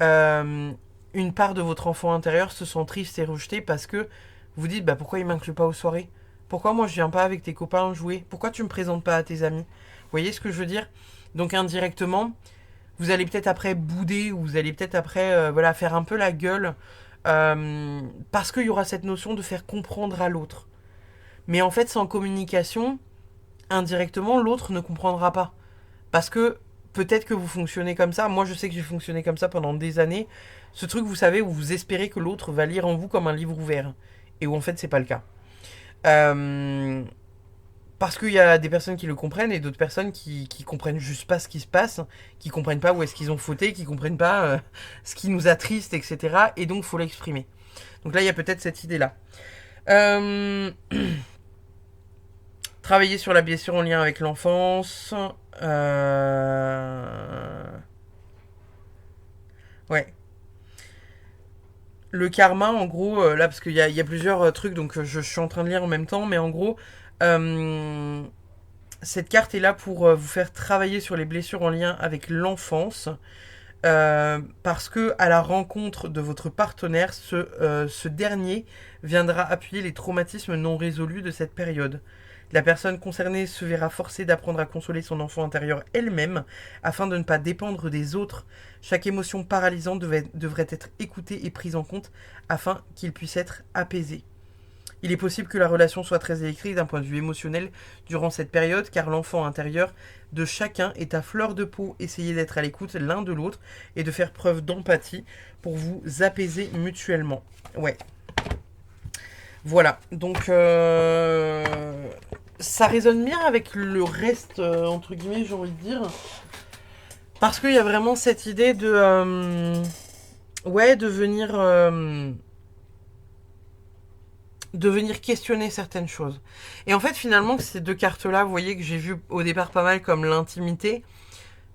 euh, une part de votre enfant intérieur se sent triste et rejetée parce que vous dites, bah pourquoi il m'inclut pas aux soirées? Pourquoi moi je viens pas avec tes copains jouer? Pourquoi tu me présentes pas à tes amis? Vous voyez ce que je veux dire? Donc indirectement, vous allez peut-être après bouder ou vous allez peut-être après voilà, faire un peu la gueule parce qu'il y aura cette notion de faire comprendre à l'autre. Mais en fait, sans communication, indirectement, l'autre ne comprendra pas. Parce que peut-être que vous fonctionnez comme ça. Moi, je sais que j'ai fonctionné comme ça pendant des années. Ce truc, vous savez, où vous espérez que l'autre va lire en vous comme un livre ouvert. Et où en fait, c'est pas le cas. Euh, Parce qu'il y a des personnes qui le comprennent et d'autres personnes qui comprennent juste pas ce qui se passe, qui comprennent pas où est-ce qu'ils ont fauté, qui comprennent pas ce qui nous attriste, etc. Et donc, faut l'exprimer. Donc là, il y a peut-être cette idée-là. Euh, Travailler sur la blessure en lien avec l'enfance. Ouais. Le karma, en gros, là, parce qu'il y a plusieurs trucs, donc je suis en train de lire en même temps, mais en gros, euh, cette carte est là pour vous faire travailler sur les blessures en lien avec l'enfance. Parce que à la rencontre de votre partenaire, ce dernier viendra appuyer les traumatismes non résolus de cette période. La personne concernée se verra forcée d'apprendre à consoler son enfant intérieur elle-même afin de ne pas dépendre des autres. Chaque émotion paralysante devrait être écoutée et prise en compte afin qu'il puisse être apaisé. Il est possible que la relation soit très électrique d'un point de vue émotionnel durant cette période, car l'enfant intérieur de chacun est à fleur de peau. Essayez d'être à l'écoute l'un de l'autre et de faire preuve d'empathie pour vous apaiser mutuellement. Ouais. Voilà. Donc, ça résonne bien avec le reste, entre guillemets, j'ai envie de dire. Parce qu'il y a vraiment cette idée de... ouais, de venir questionner certaines choses. Et en fait, finalement, ces deux cartes-là, vous voyez que j'ai vu au départ pas mal comme l'intimité.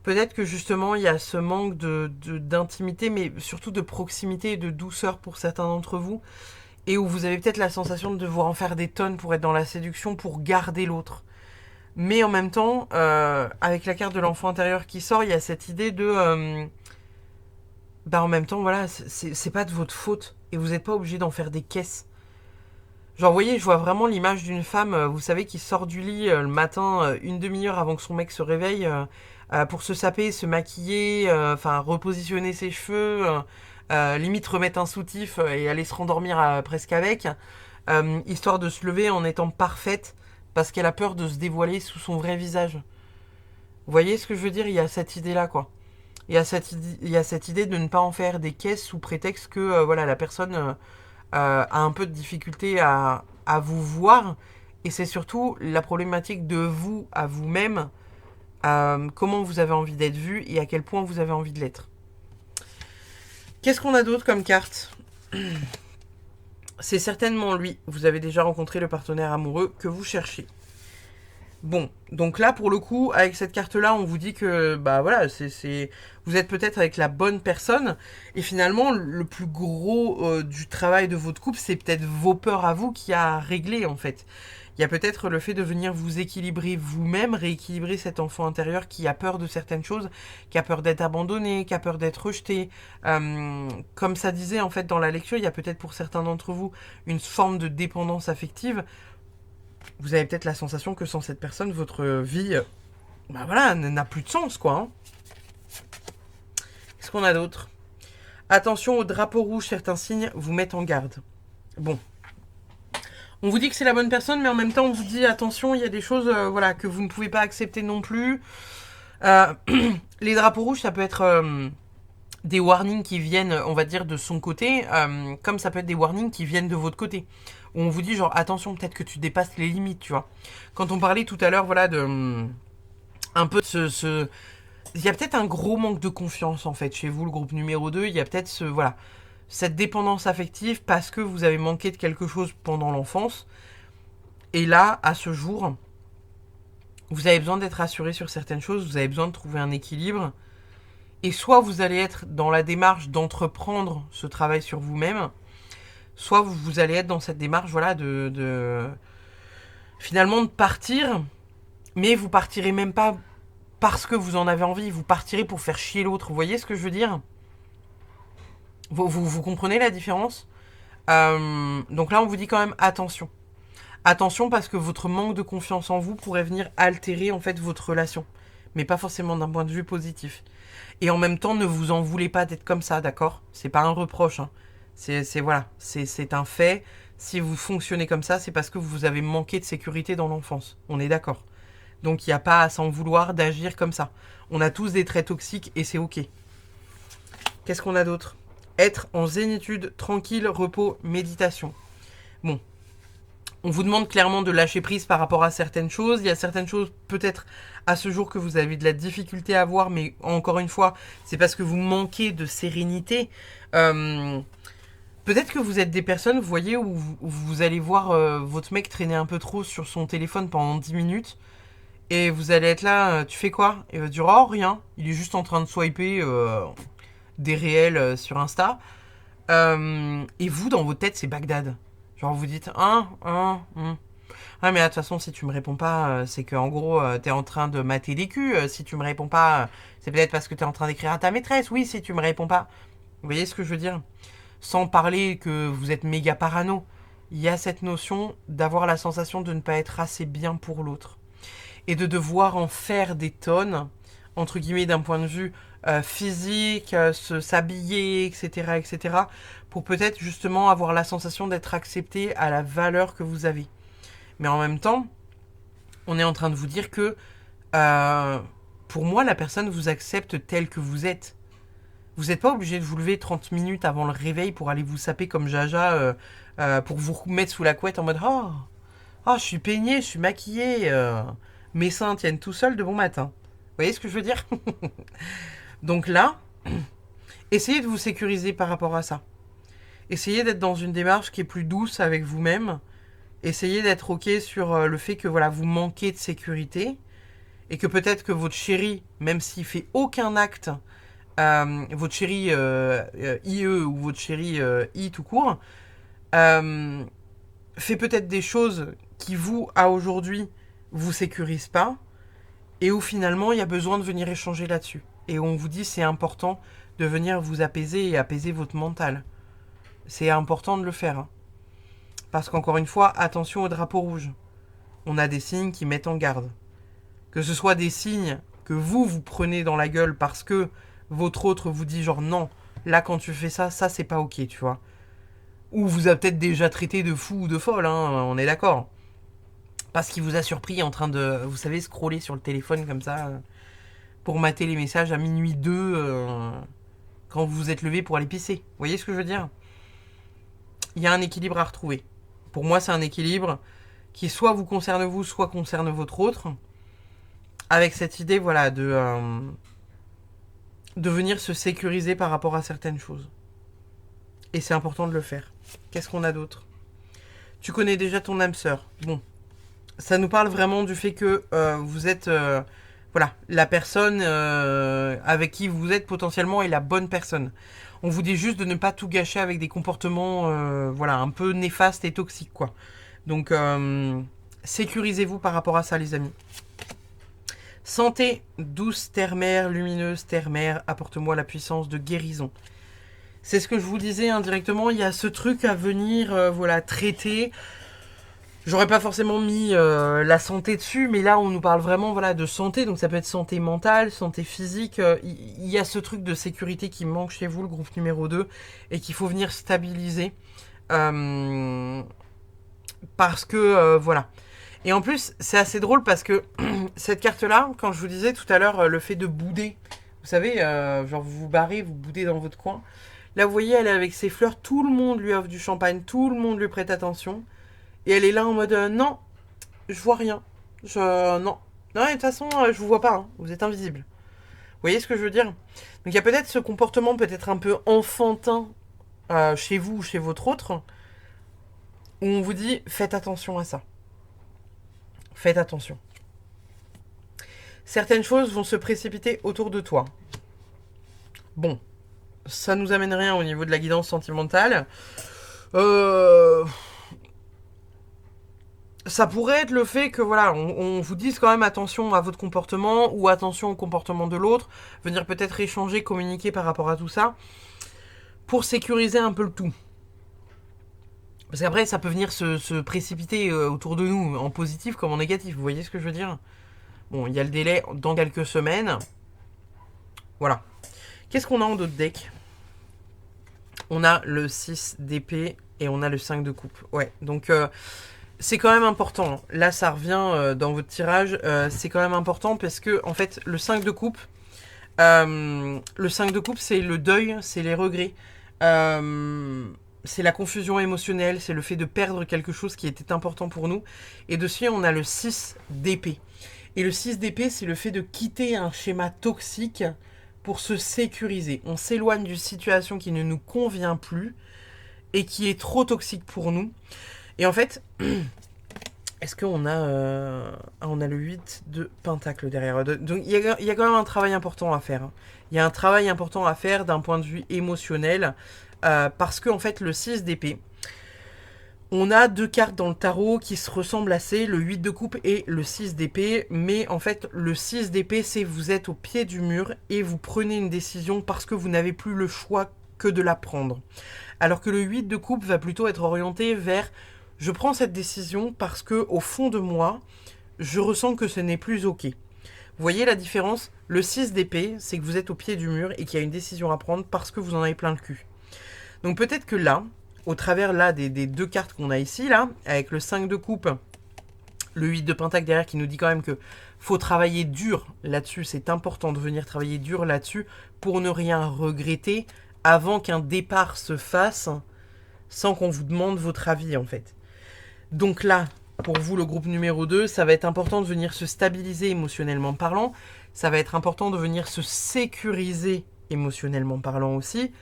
Peut-être que justement, il y a ce manque d'intimité, mais surtout de proximité et de douceur pour certains d'entre vous. Et où vous avez peut-être la sensation de devoir en faire des tonnes pour être dans la séduction, pour garder l'autre. Mais en même temps, avec la carte de l'enfant intérieur qui sort, il y a cette idée de... bah en même temps, voilà, c'est pas de votre faute. Et vous n'êtes pas obligé d'en faire des caisses. Genre, vous voyez, je vois vraiment l'image d'une femme, vous savez, qui sort du lit le matin, une demi-heure avant que son mec se réveille, pour se saper, se maquiller, enfin, repositionner ses cheveux, limite remettre un soutif et aller se rendormir presque avec, histoire de se lever en étant parfaite, parce qu'elle a peur de se dévoiler sous son vrai visage. Vous voyez ce que je veux dire? Il y a cette idée-là, quoi. Il y a cette idée de ne pas en faire des caisses sous prétexte que, voilà, la personne... a un peu de difficulté à vous voir. Et c'est surtout la problématique de vous à vous-même, comment vous avez envie d'être vu et à quel point vous avez envie de l'être. Qu'est-ce qu'on a d'autre comme carte? C'est certainement lui. Vous avez déjà rencontré le partenaire amoureux que vous cherchez. Bon, donc là, pour le coup, avec cette carte-là, on vous dit que, bah voilà, vous êtes peut-être avec la bonne personne. Et finalement, le plus gros du travail de votre couple, c'est peut-être vos peurs à vous qui a réglé, en fait. Il y a peut-être le fait de venir vous équilibrer vous-même, rééquilibrer cet enfant intérieur qui a peur de certaines choses, qui a peur d'être abandonné, qui a peur d'être rejeté. Comme ça disait, en fait, dans la lecture, il y a peut-être pour certains d'entre vous une forme de dépendance affective. Vous avez peut-être la sensation que sans cette personne, votre vie, bah voilà, n'a plus de sens, quoi. Hein. Qu'est-ce qu'on a d'autre? Attention au drapeau rouge, certains signes vous mettent en garde. Bon. On vous dit que c'est la bonne personne, mais en même temps, on vous dit attention, il y a des choses voilà, que vous ne pouvez pas accepter non plus. Les drapeaux rouges, ça peut être des warnings qui viennent, on va dire, de son côté, comme ça peut être des warnings qui viennent de votre côté. Où on vous dit genre attention, peut-être que tu dépasses les limites, tu vois. Quand on parlait tout à l'heure, voilà, de un peu de il y a peut-être un gros manque de confiance en fait chez vous, le groupe numéro 2. Il y a peut-être voilà, cette dépendance affective parce que vous avez manqué de quelque chose pendant l'enfance. Et là, à ce jour, vous avez besoin d'être rassuré sur certaines choses, vous avez besoin de trouver un équilibre. Et soit vous allez être dans la démarche d'entreprendre ce travail sur vous-même, soit vous allez être dans cette démarche, voilà, finalement de partir, mais vous partirez même pas parce que vous en avez envie, vous partirez pour faire chier l'autre. Vous voyez ce que je veux dire? Vous comprenez la différence? Donc là, on vous dit quand même attention. Attention parce que votre manque de confiance en vous pourrait venir altérer en fait votre relation, mais pas forcément d'un point de vue positif. Et en même temps, ne vous en voulez pas d'être comme ça, d'accord? C'est pas un reproche, hein. Voilà, c'est un fait. Si vous fonctionnez comme ça, c'est parce que vous avez manqué de sécurité dans l'enfance. On est d'accord. Donc il n'y a pas à s'en vouloir d'agir comme ça. On a tous des traits toxiques et c'est ok. Qu'est-ce qu'on a d'autre? Être en zénitude, tranquille, repos, méditation. Bon. On vous demande clairement de lâcher prise par rapport à certaines choses. Il y a certaines choses peut-être à ce jour que vous avez de la difficulté à voir, mais encore une fois, c'est parce que vous manquez de sérénité. Peut-être que vous êtes des personnes, vous voyez, où vous allez voir votre mec traîner un peu trop sur son téléphone pendant 10 minutes. Et vous allez être là, tu fais quoi? Et il va dire, oh rien, il est juste en train de swiper des réels sur Insta. Et vous, dans votre tête, c'est Bagdad. Genre, vous dites, ah, mais de toute façon, si tu me réponds pas, c'est que en gros, t'es en train de mater des culs. Si tu me réponds pas, c'est peut-être parce que t'es en train d'écrire à ta maîtresse. Oui, si tu me réponds pas. Vous voyez ce que je veux dire? Sans parler que vous êtes méga parano. Il y a cette notion d'avoir la sensation de ne pas être assez bien pour l'autre. Et de devoir en faire des tonnes, entre guillemets, d'un point de vue physique, s'habiller, etc., etc., pour peut-être justement avoir la sensation d'être accepté à la valeur que vous avez. Mais en même temps, on est en train de vous dire que pour moi, la personne vous accepte tel que vous êtes. Vous n'êtes pas obligé de vous lever 30 minutes avant le réveil pour aller vous saper comme Jaja, pour vous mettre sous la couette en mode je suis peignée, je suis maquillée, mes seins tiennent tout seuls de bon matin. Vous voyez ce que je veux dire? Donc là, essayez de vous sécuriser par rapport à ça. Essayez d'être dans une démarche qui est plus douce avec vous-même. Essayez d'être ok sur le fait que voilà, vous manquez de sécurité et que peut-être que votre chéri, même s'il fait aucun acte, votre chéri IE ou votre chéri I tout court, fait peut-être des choses qui vous, à aujourd'hui, vous sécurisent pas et où finalement il y a besoin de venir échanger là-dessus. Et où on vous dit c'est important de venir vous apaiser et apaiser votre mental. C'est important de le faire. Hein. Parce qu'encore une fois, attention au drapeau rouge. On a des signes qui mettent en garde. Que ce soit des signes que vous prenez dans la gueule parce que votre autre vous dit genre non, là quand tu fais ça, ça c'est pas ok, tu vois. Ou vous a peut-être déjà traité de fou ou de folle, hein, on est d'accord. Parce qu'il vous a surpris en train de, vous savez, scroller sur le téléphone comme ça, pour mater les messages à minuit 2, quand vous vous êtes levé pour aller pisser. Vous voyez ce que je veux dire? Il y a un équilibre à retrouver. Pour moi, c'est un équilibre qui soit vous concerne vous, soit concerne votre autre. Avec cette idée, voilà, de venir se sécuriser par rapport à certaines choses. Et c'est important de le faire. Qu'est-ce qu'on a d'autre? Tu connais déjà ton âme sœur. Bon, ça nous parle vraiment du fait que vous êtes, voilà, la personne avec qui vous êtes potentiellement est la bonne personne. On vous dit juste de ne pas tout gâcher avec des comportements, voilà, un peu néfastes et toxiques, quoi. Donc, sécurisez-vous par rapport à ça, les amis. Santé, douce terre-mère, lumineuse terre-mère, apporte-moi la puissance de guérison. C'est ce que je vous disais indirectement, il y a ce truc à venir voilà, traiter. J'aurais pas forcément mis la santé dessus, mais là on nous parle vraiment voilà, de santé, donc ça peut être santé mentale, santé physique. Il y a ce truc de sécurité qui manque chez vous, le groupe numéro 2, et qu'il faut venir stabiliser. Parce que, voilà. Et en plus, c'est assez drôle parce que cette carte-là, quand je vous disais tout à l'heure, le fait de bouder, vous savez, genre vous vous barrez, vous boudez dans votre coin. Là, vous voyez, elle est avec ses fleurs, tout le monde lui offre du champagne, tout le monde lui prête attention. Et elle est là en mode, non, je vois rien. Non. Non, de toute façon, je vous vois pas, hein, vous êtes invisible. Vous voyez ce que je veux dire? Donc il y a peut-être ce comportement peut-être un peu enfantin chez vous ou chez votre autre, où on vous dit, faites attention à ça. Faites attention. Certaines choses vont se précipiter autour de toi. Bon, ça nous amène rien au niveau de la guidance sentimentale. Ça pourrait être le fait que voilà, on vous dise quand même attention à votre comportement ou attention au comportement de l'autre, venir peut-être échanger, communiquer par rapport à tout ça, pour sécuriser un peu le tout. Parce qu'après, ça peut venir se précipiter autour de nous, en positif comme en négatif, vous voyez ce que je veux dire? Bon, il y a le délai dans quelques semaines. Voilà. Qu'est-ce qu'on a en d'autres decks? On a le 6 d'épée et on a le 5 de coupe. Ouais, donc c'est quand même important. Là, ça revient dans votre tirage. C'est quand même important parce que, en fait, le 5 de coupe, c'est le deuil, c'est les regrets. C'est la confusion émotionnelle, c'est le fait de perdre quelque chose qui était important pour nous. Et dessus, on a le 6 d'épée. Et le 6 d'épée, c'est le fait de quitter un schéma toxique pour se sécuriser. On s'éloigne d'une situation qui ne nous convient plus et qui est trop toxique pour nous. Et en fait, Est-ce qu'on a, on a le 8 de pentacle derrière. Donc il y a quand même un travail important à faire, hein. Il y a un travail important à faire d'un point de vue émotionnel. Parce que en fait le 6 d'épée, on a deux cartes dans le tarot qui se ressemblent assez, le 8 de coupe et le 6 d'épée. Mais en fait le 6 d'épée, c'est vous êtes au pied du mur et vous prenez une décision parce que vous n'avez plus le choix que de la prendre. Alors que le 8 de coupe va plutôt être orienté vers je prends cette décision parce que au fond de moi, je ressens que ce n'est plus ok. Vous voyez la différence? Le 6 d'épée, c'est que vous êtes au pied du mur et qu'il y a une décision à prendre parce que vous en avez plein le cul. Donc peut-être que là, au travers là des deux cartes qu'on a ici, là, avec le 5 de coupe, le 8 de pentacle derrière qui nous dit quand même que faut travailler dur là-dessus, c'est important de venir travailler dur là-dessus pour ne rien regretter avant qu'un départ se fasse sans qu'on vous demande votre avis en fait. Donc là, pour vous, le groupe numéro 2, ça va être important de venir se stabiliser émotionnellement parlant. Ça va être important de venir se sécuriser émotionnellement parlant aussi,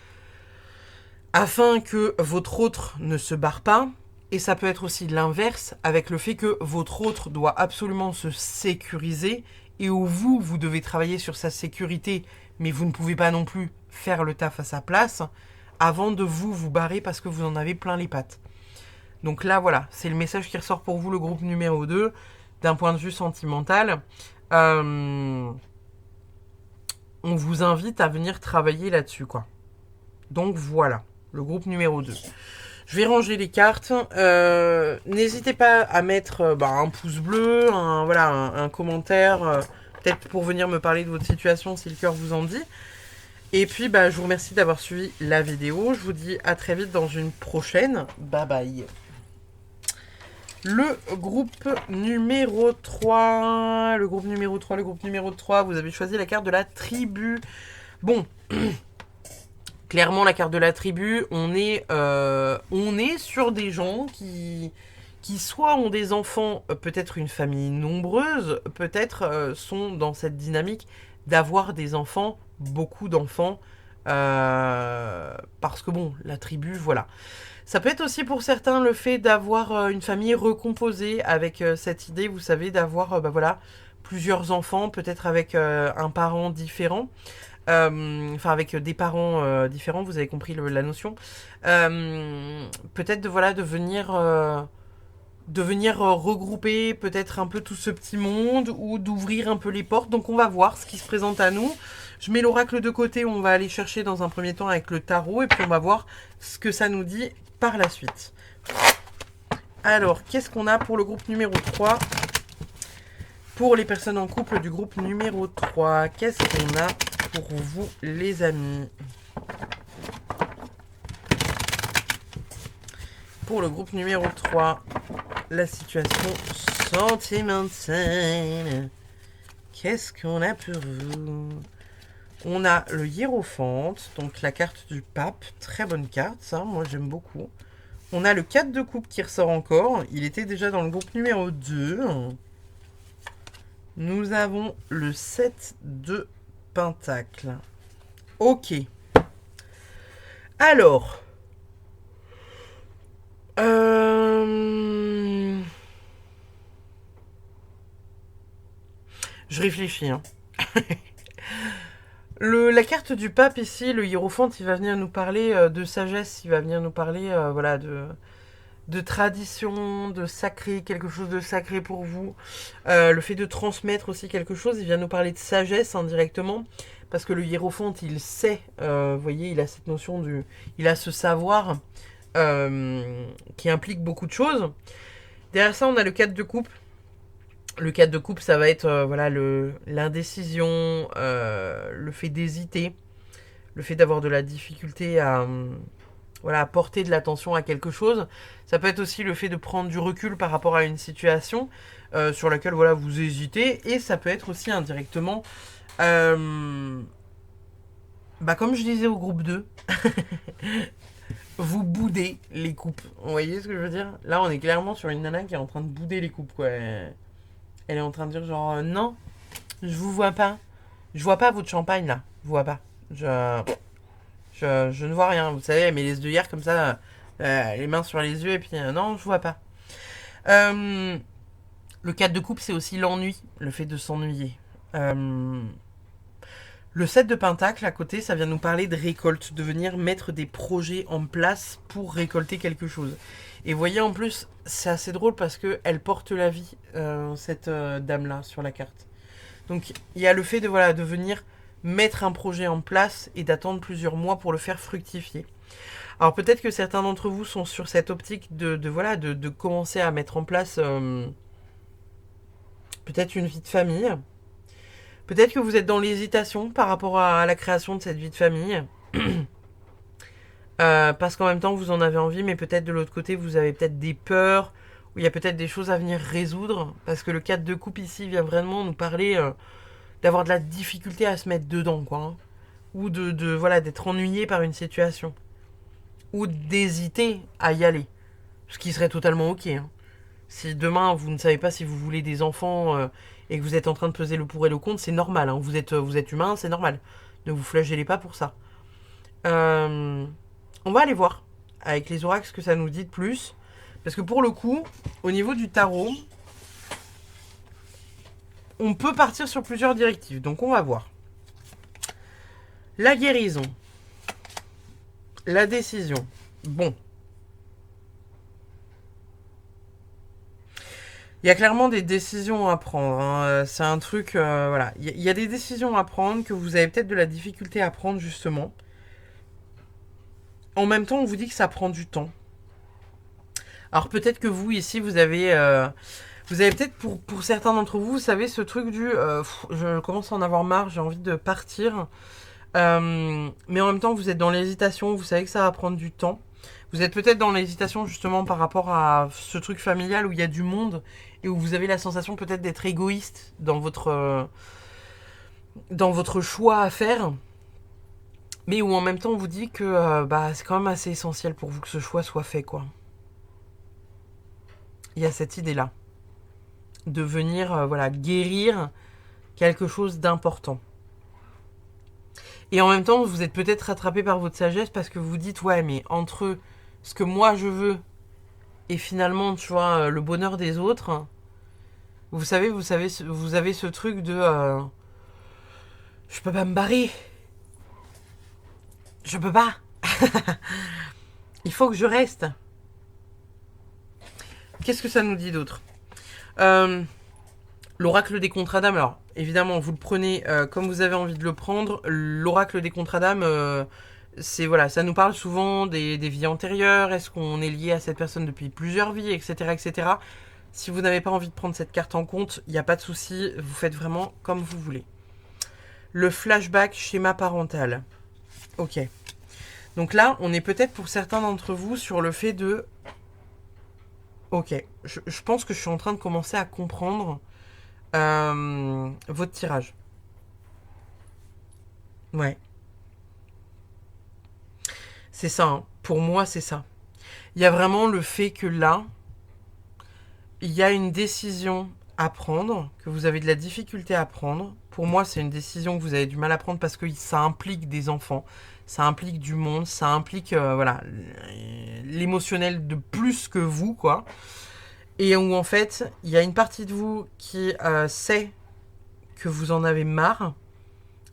afin que votre autre ne se barre pas. Et ça peut être aussi l'inverse, avec le fait que votre autre doit absolument se sécuriser, et où vous devez travailler sur sa sécurité, mais vous ne pouvez pas non plus faire le taf à sa place, avant de vous barrer parce que vous en avez plein les pattes. Donc là, voilà, c'est le message qui ressort pour vous, le groupe numéro 2, d'un point de vue sentimental. On vous invite à venir travailler là-dessus, quoi. Donc voilà, le groupe numéro 2. Je vais ranger les cartes. N'hésitez pas à mettre un pouce bleu, un commentaire, peut-être pour venir me parler de votre situation si le cœur vous en dit. Et puis, je vous remercie d'avoir suivi la vidéo. Je vous dis à très vite dans une prochaine. Bye bye. Le groupe numéro 3. Le groupe numéro 3. Vous avez choisi la carte de la tribu. Bon. Clairement, la carte de la tribu, on est sur des gens qui soit ont des enfants, peut-être une famille nombreuse, peut-être sont dans cette dynamique d'avoir des enfants, beaucoup d'enfants, parce que bon, la tribu, voilà. Ça peut être aussi pour certains le fait d'avoir une famille recomposée avec cette idée, vous savez, d'avoir plusieurs enfants, peut-être avec un parent différent. Avec des parents différents, vous avez compris la notion. Peut-être de venir regrouper peut-être un peu tout ce petit monde ou d'ouvrir un peu les portes. Donc on va voir ce qui se présente à nous. Je mets l'oracle de côté, on va aller chercher dans un premier temps avec le tarot et puis on va voir ce que ça nous dit par la suite. Alors, qu'est-ce qu'on a pour le groupe numéro 3? Pour les personnes en couple du groupe numéro 3, qu'est-ce qu'on a pour vous les amis? Pour le groupe numéro 3, la situation sentimentale. Qu'est-ce qu'on a pour vous? On a le hiérophante, donc la carte du pape. Très bonne carte, ça, moi j'aime beaucoup. On a le 4 de coupe qui ressort encore. Il était déjà dans le groupe numéro 2. Nous avons le 7 de pentacle. Ok. Alors. Je réfléchis. Hein. La carte du pape ici, le hiérophante, il va venir nous parler de sagesse. Il va venir nous parler de tradition, de sacré, quelque chose de sacré pour vous. Le fait de transmettre aussi quelque chose, il vient nous parler de sagesse indirectement. Parce que le hiérophante, il sait, vous voyez, il a cette notion il a ce savoir qui implique beaucoup de choses. Derrière ça, on a le 4 de coupe. Le 4 de coupe, ça va être l'indécision, le fait d'hésiter, le fait d'avoir de la difficulté à porter de l'attention à quelque chose. Ça peut être aussi le fait de prendre du recul par rapport à une situation sur laquelle vous hésitez. Et ça peut être aussi indirectement, comme je disais au groupe 2, vous boudez les coupes. Vous voyez ce que je veux dire? Là, on est clairement sur une nana qui est en train de bouder les coupes, quoi. Elle est en train de dire genre non, je vous vois pas. Je vois pas votre champagne là. Je vois pas. Je ne vois rien. Vous savez, elle met les œillères comme ça, les mains sur les yeux et puis non, je vois pas. Le 4 de coupe, c'est aussi l'ennui, le fait de s'ennuyer. Euh, Le 7 de pentacle, à côté, ça vient nous parler de récolte, de venir mettre des projets en place pour récolter quelque chose. Et vous voyez, en plus, c'est assez drôle parce qu'elle porte la vie, cette dame-là, sur la carte. Donc, il y a le fait de, voilà, de venir mettre un projet en place et d'attendre plusieurs mois pour le faire fructifier. Alors, peut-être que certains d'entre vous sont sur cette optique voilà, de commencer à mettre en place peut-être une vie de famille. Peut-être que vous êtes dans l'hésitation par rapport à la création de cette vie de famille. Parce qu'en même temps, vous en avez envie, mais peut-être de l'autre côté, vous avez peut-être des peurs, ou il y a peut-être des choses à venir résoudre. Parce que le 4 de coupe ici vient vraiment nous parler d'avoir de la difficulté à se mettre dedans, quoi. Hein. Ou voilà, d'être ennuyé par une situation. Ou d'hésiter à y aller. Ce qui serait totalement ok. Hein. Si demain, vous ne savez pas si vous voulez des enfants et que vous êtes en train de peser le pour et le contre, c'est normal. Hein. Vous êtes humain, c'est normal. Ne vous flagellez pas pour ça. On va aller voir avec les oracles ce que ça nous dit de plus. Parce que pour le coup, au niveau du tarot, on peut partir sur plusieurs directives. Donc on va voir. La guérison. La décision. Bon. Il y a clairement des décisions à prendre. Hein. C'est un truc... voilà. Il y a des décisions à prendre que vous avez peut-être de la difficulté à prendre justement. En même temps, on vous dit que ça prend du temps. Alors peut-être que vous, ici, vous avez peut-être, pour certains d'entre vous, vous savez, ce truc du... je commence à en avoir marre, j'ai envie de partir. Mais en même temps, vous êtes dans l'hésitation, vous savez que ça va prendre du temps. Vous êtes peut-être dans l'hésitation justement par rapport à ce truc familial où il y a du monde et où vous avez la sensation peut-être d'être égoïste dans votre choix à faire. Mais où en même temps on vous dit que c'est quand même assez essentiel pour vous que ce choix soit fait, quoi. Il y a cette idée-là. De venir voilà, guérir quelque chose d'important. Et en même temps, vous êtes peut-être rattrapé par votre sagesse parce que vous vous dites, ouais, mais entre ce que moi je veux et finalement, tu vois, le bonheur des autres, vous avez ce truc de... je peux pas me barrer. Je peux pas. Il faut que je reste. Qu'est-ce que ça nous dit d'autre L'oracle des contrats d'âme. Alors, évidemment, vous le prenez comme vous avez envie de le prendre. L'oracle des contrats d'âme, c'est voilà, ça nous parle souvent des vies antérieures. Est-ce qu'on est lié à cette personne depuis plusieurs vies, etc., etc. Si vous n'avez pas envie de prendre cette carte en compte, il n'y a pas de souci. Vous faites vraiment comme vous voulez. Le flashback schéma parental. Ok. Donc là, on est peut-être pour certains d'entre vous sur le fait de... Ok, je pense que je suis en train de commencer à comprendre votre tirage. Ouais. C'est ça, hein. Pour moi, c'est ça. Il y a vraiment le fait que là, il y a une décision à prendre, que vous avez de la difficulté à prendre. Pour moi, c'est une décision que vous avez du mal à prendre parce que ça implique des enfants, ça implique du monde, ça implique voilà, l'émotionnel de plus que vous, quoi. Et où en fait, il y a une partie de vous qui sait que vous en avez marre,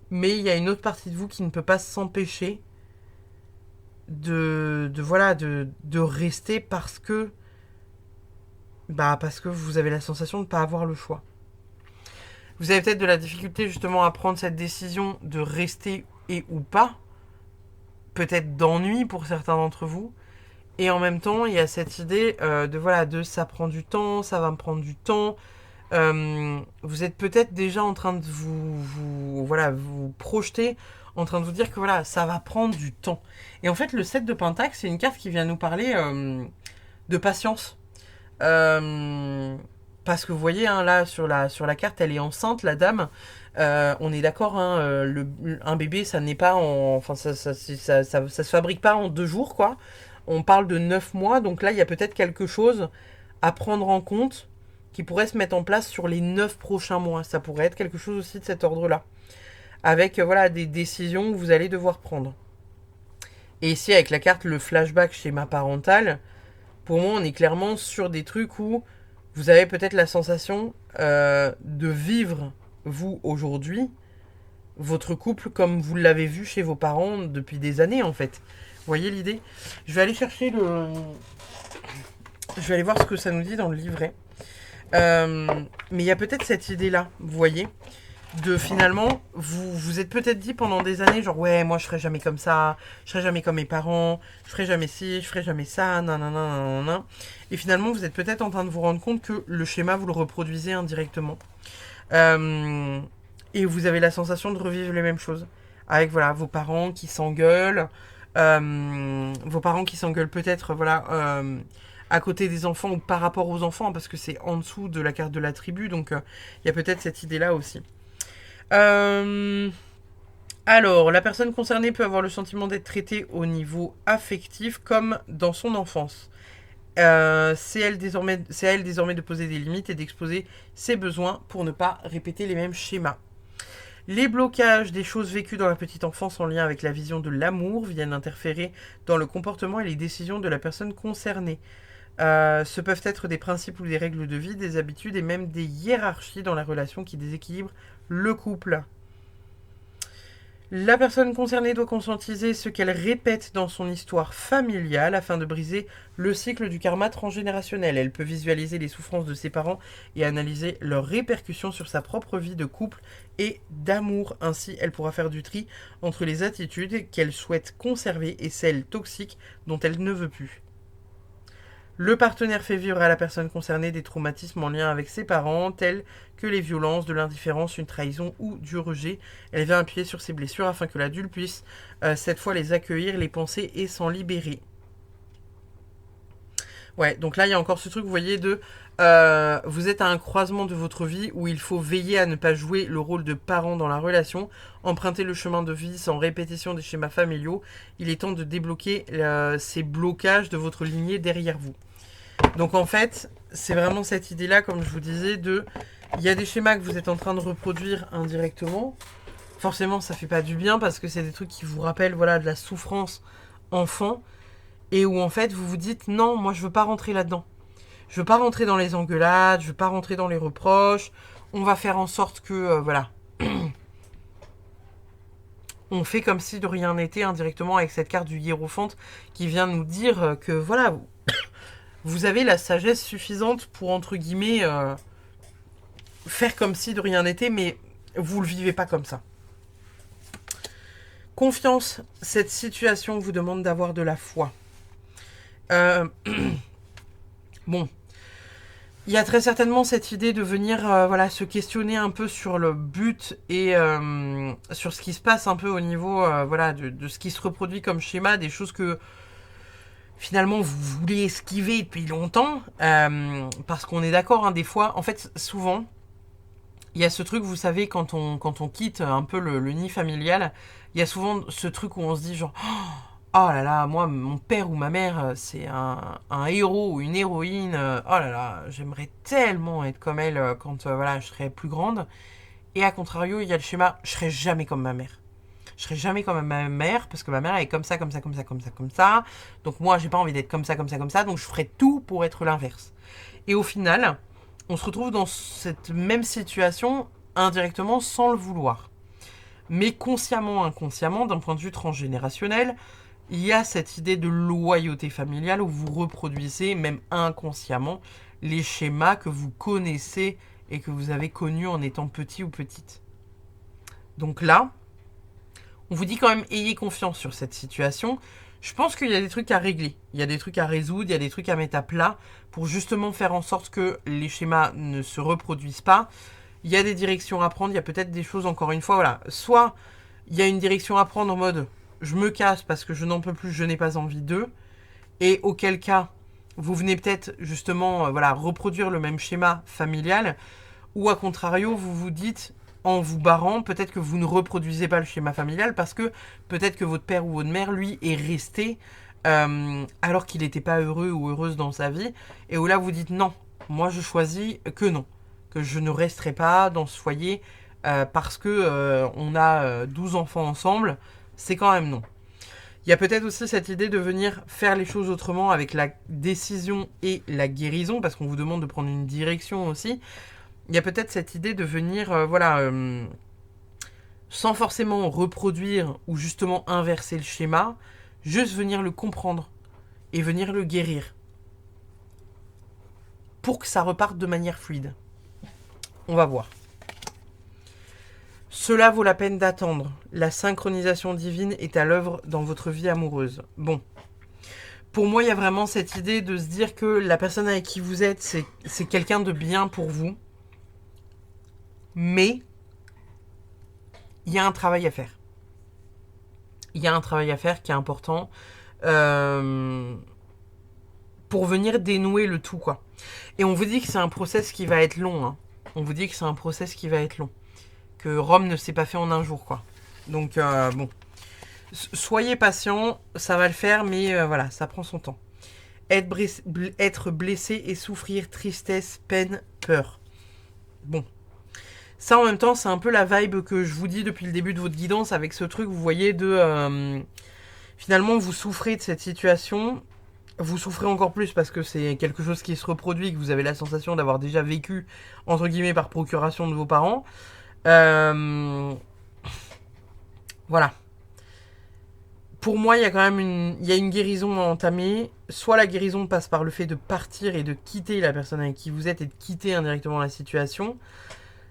mais il y a une autre partie de vous qui ne peut pas s'empêcher voilà, de rester parce que vous avez la sensation de ne pas avoir le choix. Vous avez peut-être de la difficulté justement à prendre cette décision de rester et ou pas, peut-être d'ennui pour certains d'entre vous. Et en même temps, il y a cette idée de ça prend du temps, ça va me prendre du temps. Vous êtes peut-être déjà en train de vous projeter, en train de vous dire que voilà, ça va prendre du temps. Et en fait, le 7 de Pentacle, c'est une carte qui vient nous parler de patience. Parce que vous voyez, hein, là, sur la carte, elle est enceinte, la dame. On est d'accord, hein, un bébé, ça n'est pas enfin, ça se fabrique pas en 2 jours, quoi. On parle de 9 mois, donc là, il y a peut-être quelque chose à prendre en compte qui pourrait se mettre en place sur les 9 prochains mois. Ça pourrait être quelque chose aussi de cet ordre-là. Avec voilà, des décisions que vous allez devoir prendre. Et ici, avec la carte, le flashback schéma parental, pour moi, on est clairement sur des trucs où Vous avez peut-être la sensation de vivre, vous, aujourd'hui, votre couple comme vous l'avez vu chez vos parents depuis des années, en fait. Vous voyez l'idée? Je vais aller chercher le... Je vais aller voir ce que ça nous dit dans le livret. Mais il y a peut-être cette idée-là, vous voyez, de finalement, vous êtes peut-être dit pendant des années, genre, ouais, moi je ferai jamais comme ça, je ferai jamais comme mes parents, je ferai jamais ci, je ferai jamais ça, nanana, nanana. Et finalement, vous êtes peut-être en train de vous rendre compte que le schéma, vous le reproduisez indirectement. Euh, et vous avez la sensation de revivre les mêmes choses. Avec, voilà, vos parents qui s'engueulent, vos parents qui s'engueulent peut-être, voilà, à côté des enfants ou par rapport aux enfants, parce que c'est en dessous de la carte de la tribu, donc il y a peut-être cette idée-là aussi. Euh, alors, la personne concernée peut avoir le sentiment d'être traitée au niveau affectif comme dans son enfance. C'est à elle désormais de poser des limites et d'exposer ses besoins pour ne pas répéter les mêmes schémas. Les blocages des choses vécues dans la petite enfance en lien avec la vision de l'amour viennent interférer dans le comportement et les décisions de la personne concernée. Ce peuvent être des principes ou des règles de vie, des habitudes et même des hiérarchies dans la relation qui déséquilibrent le couple. La personne concernée doit conscientiser ce qu'elle répète dans son histoire familiale afin de briser le cycle du karma transgénérationnel. Elle peut visualiser les souffrances de ses parents et analyser leurs répercussions sur sa propre vie de couple et d'amour. Ainsi, elle pourra faire du tri entre les attitudes qu'elle souhaite conserver et celles toxiques dont elle ne veut plus. Le partenaire fait vivre à la personne concernée des traumatismes en lien avec ses parents, tels que les violences, de l'indifférence, une trahison ou du rejet. Elle vient appuyer sur ces blessures afin que l'adulte puisse cette fois les accueillir, les penser et s'en libérer. Ouais, donc là il y a encore ce truc, vous voyez, de vous êtes à un croisement de votre vie où il faut veiller à ne pas jouer le rôle de parent dans la relation, emprunter le chemin de vie sans répétition des schémas familiaux. Il est temps de débloquer ces blocages de votre lignée derrière vous. Donc en fait, c'est vraiment cette idée-là, comme je vous disais, de... Il y a des schémas que vous êtes en train de reproduire indirectement. Forcément, ça fait pas du bien parce que c'est des trucs qui vous rappellent, voilà, de la souffrance enfant. Et où en fait, vous vous dites, non, moi je veux pas rentrer là-dedans. Je veux pas rentrer dans les engueulades, je veux pas rentrer dans les reproches. On va faire en sorte que, voilà, on fait comme si de rien n'était indirectement avec cette carte du hiérophante qui vient nous dire que, voilà, vous avez la sagesse suffisante pour, entre guillemets, faire comme si de rien n'était, mais vous le vivez pas comme ça. Confiance, cette situation vous demande d'avoir de la foi. Bon, il y a très certainement cette idée de venir voilà, se questionner un peu sur le but et sur ce qui se passe un peu au niveau voilà, de ce qui se reproduit comme schéma, des choses que finalement vous voulez esquiver depuis longtemps, parce qu'on est d'accord, hein, des fois, en fait, souvent, il y a ce truc, vous savez, quand on quitte un peu le nid familial, il y a souvent ce truc où on se dit genre, oh là là, moi, mon père ou ma mère, c'est un héros ou une héroïne, oh là là, j'aimerais tellement être comme elle quand voilà, je serai plus grande. Et à contrario, il y a le schéma, je serai jamais comme ma mère. Je serai jamais comme ma mère parce que ma mère elle est comme ça, comme ça, comme ça, comme ça, comme ça. Donc moi, j'ai pas envie d'être comme ça, comme ça, comme ça. Donc je ferai tout pour être l'inverse. Et au final, on se retrouve dans cette même situation indirectement sans le vouloir. Mais consciemment, inconsciemment, d'un point de vue transgénérationnel, il y a cette idée de loyauté familiale où vous reproduisez, même inconsciemment, les schémas que vous connaissez et que vous avez connus en étant petit ou petite. Donc là, on vous dit quand même, ayez confiance sur cette situation. Je pense qu'il y a des trucs à régler, il y a des trucs à résoudre, il y a des trucs à mettre à plat pour justement faire en sorte que les schémas ne se reproduisent pas. Il y a des directions à prendre, il y a peut-être des choses, encore une fois, voilà. Soit il y a une direction à prendre en mode je me casse parce que je n'en peux plus, je n'ai pas envie d'eux. Et auquel cas, vous venez peut-être justement voilà, reproduire le même schéma familial. Ou à contrario, vous vous dites, en vous barrant, peut-être que vous ne reproduisez pas le schéma familial parce que peut-être que votre père ou votre mère, lui, est resté alors qu'il n'était pas heureux ou heureuse dans sa vie. Et où là, vous dites non, moi je choisis que non. Que je ne resterai pas dans ce foyer parce que on a 12 enfants ensemble. C'est quand même non. Il y a peut-être aussi cette idée de venir faire les choses autrement avec la décision et la guérison, parce qu'on vous demande de prendre une direction aussi. Il y a peut-être cette idée de venir, sans forcément reproduire ou justement inverser le schéma, juste venir le comprendre et venir le guérir pour que ça reparte de manière fluide. On va voir. Cela vaut la peine d'attendre. La synchronisation divine est à l'œuvre dans votre vie amoureuse. Bon. Pour moi, il y a vraiment cette idée de se dire que la personne avec qui vous êtes, c'est quelqu'un de bien pour vous. Mais il y a un travail à faire. Il y a un travail à faire qui est important pour venir dénouer le tout, quoi. Et on vous dit que c'est un process qui va être long. Hein. On vous dit que c'est un process qui va être long. Que Rome ne s'est pas fait en un jour, quoi. Donc, bon. Soyez patient, ça va le faire, mais voilà, ça prend son temps. Être blessé et souffrir tristesse, peine, peur. Bon. Ça, en même temps, c'est un peu la vibe que je vous dis depuis le début de votre guidance avec ce truc, vous voyez, de... finalement, vous souffrez de cette situation. Vous souffrez encore plus parce que c'est quelque chose qui se reproduit, que vous avez la sensation d'avoir déjà vécu, entre guillemets, par procuration de vos parents. Voilà. Pour moi, il y a quand même une guérison à entamer. Soit la guérison passe par le fait de partir et de quitter la personne avec qui vous êtes et de quitter indirectement la situation.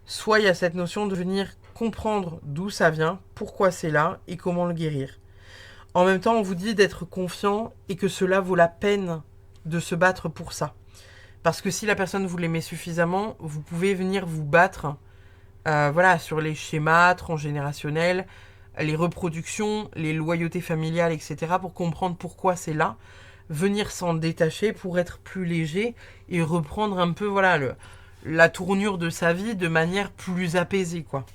Soit il y a cette notion de venir comprendre d'où ça vient, pourquoi c'est là et comment le guérir. En même temps, on vous dit d'être confiant et que cela vaut la peine de se battre pour ça. Parce que si la personne vous l'aimez suffisamment, vous pouvez venir vous battre sur les schémas transgénérationnels, les reproductions, les loyautés familiales, etc. pour comprendre pourquoi c'est là. Venir s'en détacher pour être plus léger et reprendre un peu la tournure de sa vie de manière plus apaisée, quoi.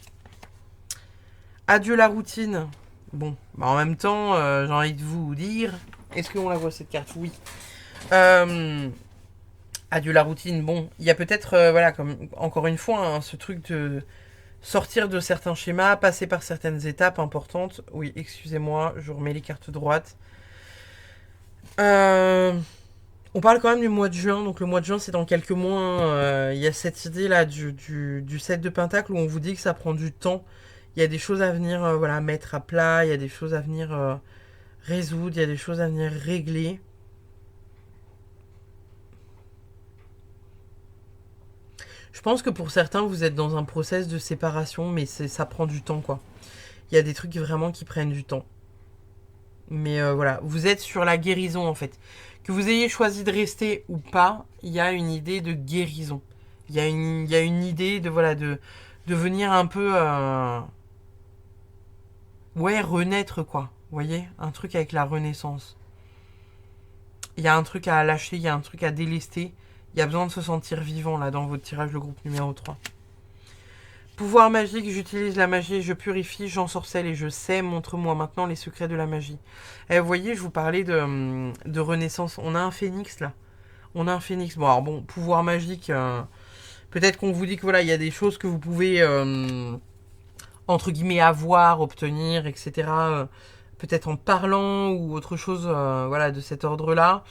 Adieu la routine. Bon, en même temps, j'ai envie de vous dire... Est-ce qu'on la voit cette carte? Oui. Adieu la routine. Bon, il y a peut-être, comme encore une fois, hein, ce truc de sortir de certains schémas, passer par certaines étapes importantes. Oui, excusez-moi, je remets les cartes droites. On parle quand même du mois de juin, donc le mois de juin c'est dans quelques mois. Hein. Il y a cette idée là du 7 de Pentacle où on vous dit que ça prend du temps. Il y a des choses à venir mettre à plat, il y a des choses à venir résoudre, il y a des choses à venir régler. Je pense que pour certains vous êtes dans un process de séparation, mais ça prend du temps, quoi. Il y a des trucs vraiment qui prennent du temps. Mais voilà, vous êtes sur la guérison en fait. Que vous ayez choisi de rester ou pas, il y a une idée de guérison. Il y a une idée de venir un peu renaître, quoi. Vous voyez, un truc avec la renaissance. Il y a un truc à lâcher, il y a un truc à délester. Il y a besoin de se sentir vivant là dans votre tirage de groupe numéro 3. Pouvoir magique, j'utilise la magie, je purifie, j'ensorcelle et je sais, montre-moi maintenant les secrets de la magie. Et vous voyez, je vous parlais de renaissance. On a un phénix là. On a un phénix. Bon, alors bon, pouvoir magique, peut-être qu'on vous dit que voilà, il y a des choses que vous pouvez, entre guillemets, avoir, obtenir, etc. Peut-être en parlant ou autre chose de cet ordre-là.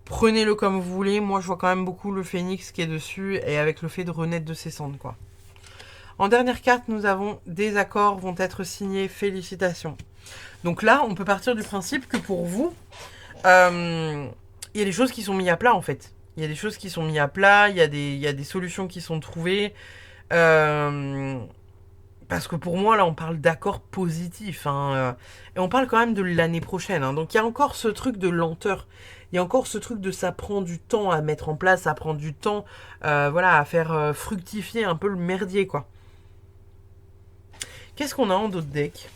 Prenez-le comme vous voulez. Moi, je vois quand même beaucoup le phénix qui est dessus et avec le fait de renaître de ses cendres, quoi. En dernière carte, nous avons des accords vont être signés. Félicitations. Donc là, on peut partir du principe que pour vous, il y a des choses qui sont mises à plat, en fait. Il y a des choses qui sont mises à plat, il y a des solutions qui sont trouvées. Parce que pour moi, là, on parle d'accords positifs. Hein, et on parle quand même de l'année prochaine. Hein, donc il y a encore ce truc de lenteur. Il y a encore ce truc de ça prend du temps à mettre en place, ça prend du temps à faire fructifier un peu le merdier, quoi. Qu'est-ce qu'on a en d'autres decks?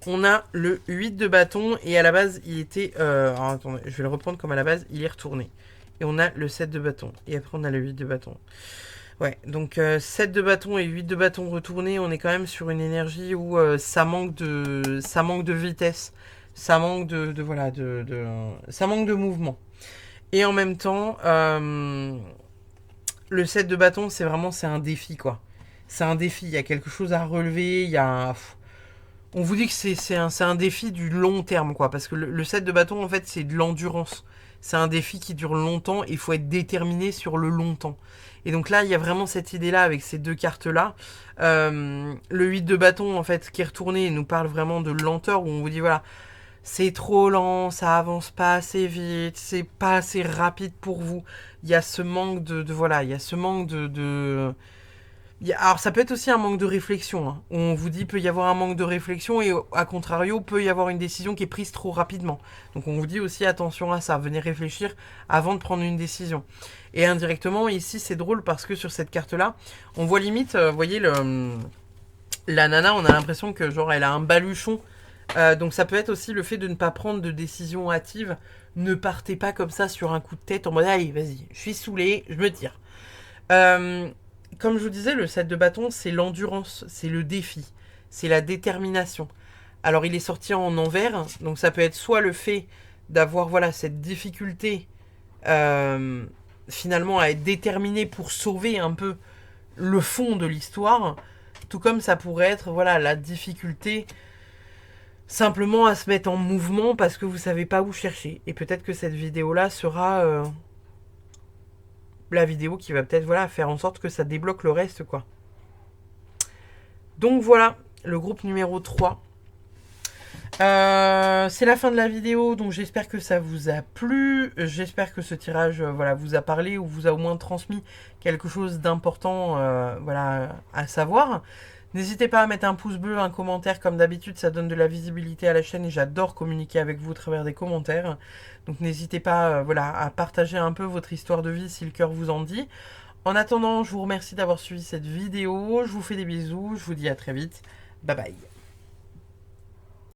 On a le 8 de bâton et à la base il était... alors attendez, je vais le reprendre comme à la base, il est retourné. Et on a le 7 de bâton. Et après on a le 8 de bâton. Ouais, donc 7 de bâton et 8 de bâton retourné, on est quand même sur une énergie où ça manque de vitesse. Ça manque ça manque de mouvement. Et en même temps, le 7 de bâton, c'est un défi, quoi. C'est un défi, il y a quelque chose à relever, il y a On vous dit que c'est un défi du long terme, quoi. Parce que le set de bâtons, en fait, c'est de l'endurance. C'est un défi qui dure longtemps. Il faut être déterminé sur le longtemps. Et donc là, il y a vraiment cette idée-là avec ces deux cartes-là. Le 8 de bâton, en fait, qui est retourné, nous parle vraiment de lenteur, où on vous dit, voilà, c'est trop lent, ça avance pas assez vite, c'est pas assez rapide pour vous. Il y a ce manque voilà, il y a ce manque alors ça peut être aussi un manque de réflexion, hein. On vous dit peut y avoir un manque de réflexion et à contrario peut y avoir une décision qui est prise trop rapidement. Donc on vous dit aussi attention à ça, venez réfléchir avant de prendre une décision. Et indirectement ici c'est drôle parce que sur cette carte là, on voit limite, vous voyez la nana, on a l'impression que genre elle a un baluchon. Donc ça peut être aussi le fait de ne pas prendre de décision hâtive. Ne partez pas comme ça sur un coup de tête en mode allez vas-y, je suis saoulé, je me tire. Comme je vous disais, le set de bâton, c'est l'endurance, c'est le défi, c'est la détermination. Alors il est sorti en envers, donc ça peut être soit le fait d'avoir voilà cette difficulté finalement à être déterminé pour sauver un peu le fond de l'histoire, tout comme ça pourrait être voilà la difficulté simplement à se mettre en mouvement parce que vous savez pas où chercher. Et peut-être que cette vidéo là sera la vidéo qui va peut-être voilà faire en sorte que ça débloque le reste quoi. Donc voilà, le groupe numéro 3. C'est la fin de la vidéo, donc j'espère que ça vous a plu. J'espère que ce tirage voilà, vous a parlé ou vous a au moins transmis quelque chose d'important voilà, à savoir. N'hésitez pas à mettre un pouce bleu, un commentaire, comme d'habitude, ça donne de la visibilité à la chaîne et j'adore communiquer avec vous au travers des commentaires. Donc n'hésitez pas voilà, à partager un peu votre histoire de vie si le cœur vous en dit. En attendant, je vous remercie d'avoir suivi cette vidéo, je vous fais des bisous, je vous dis à très vite, bye bye.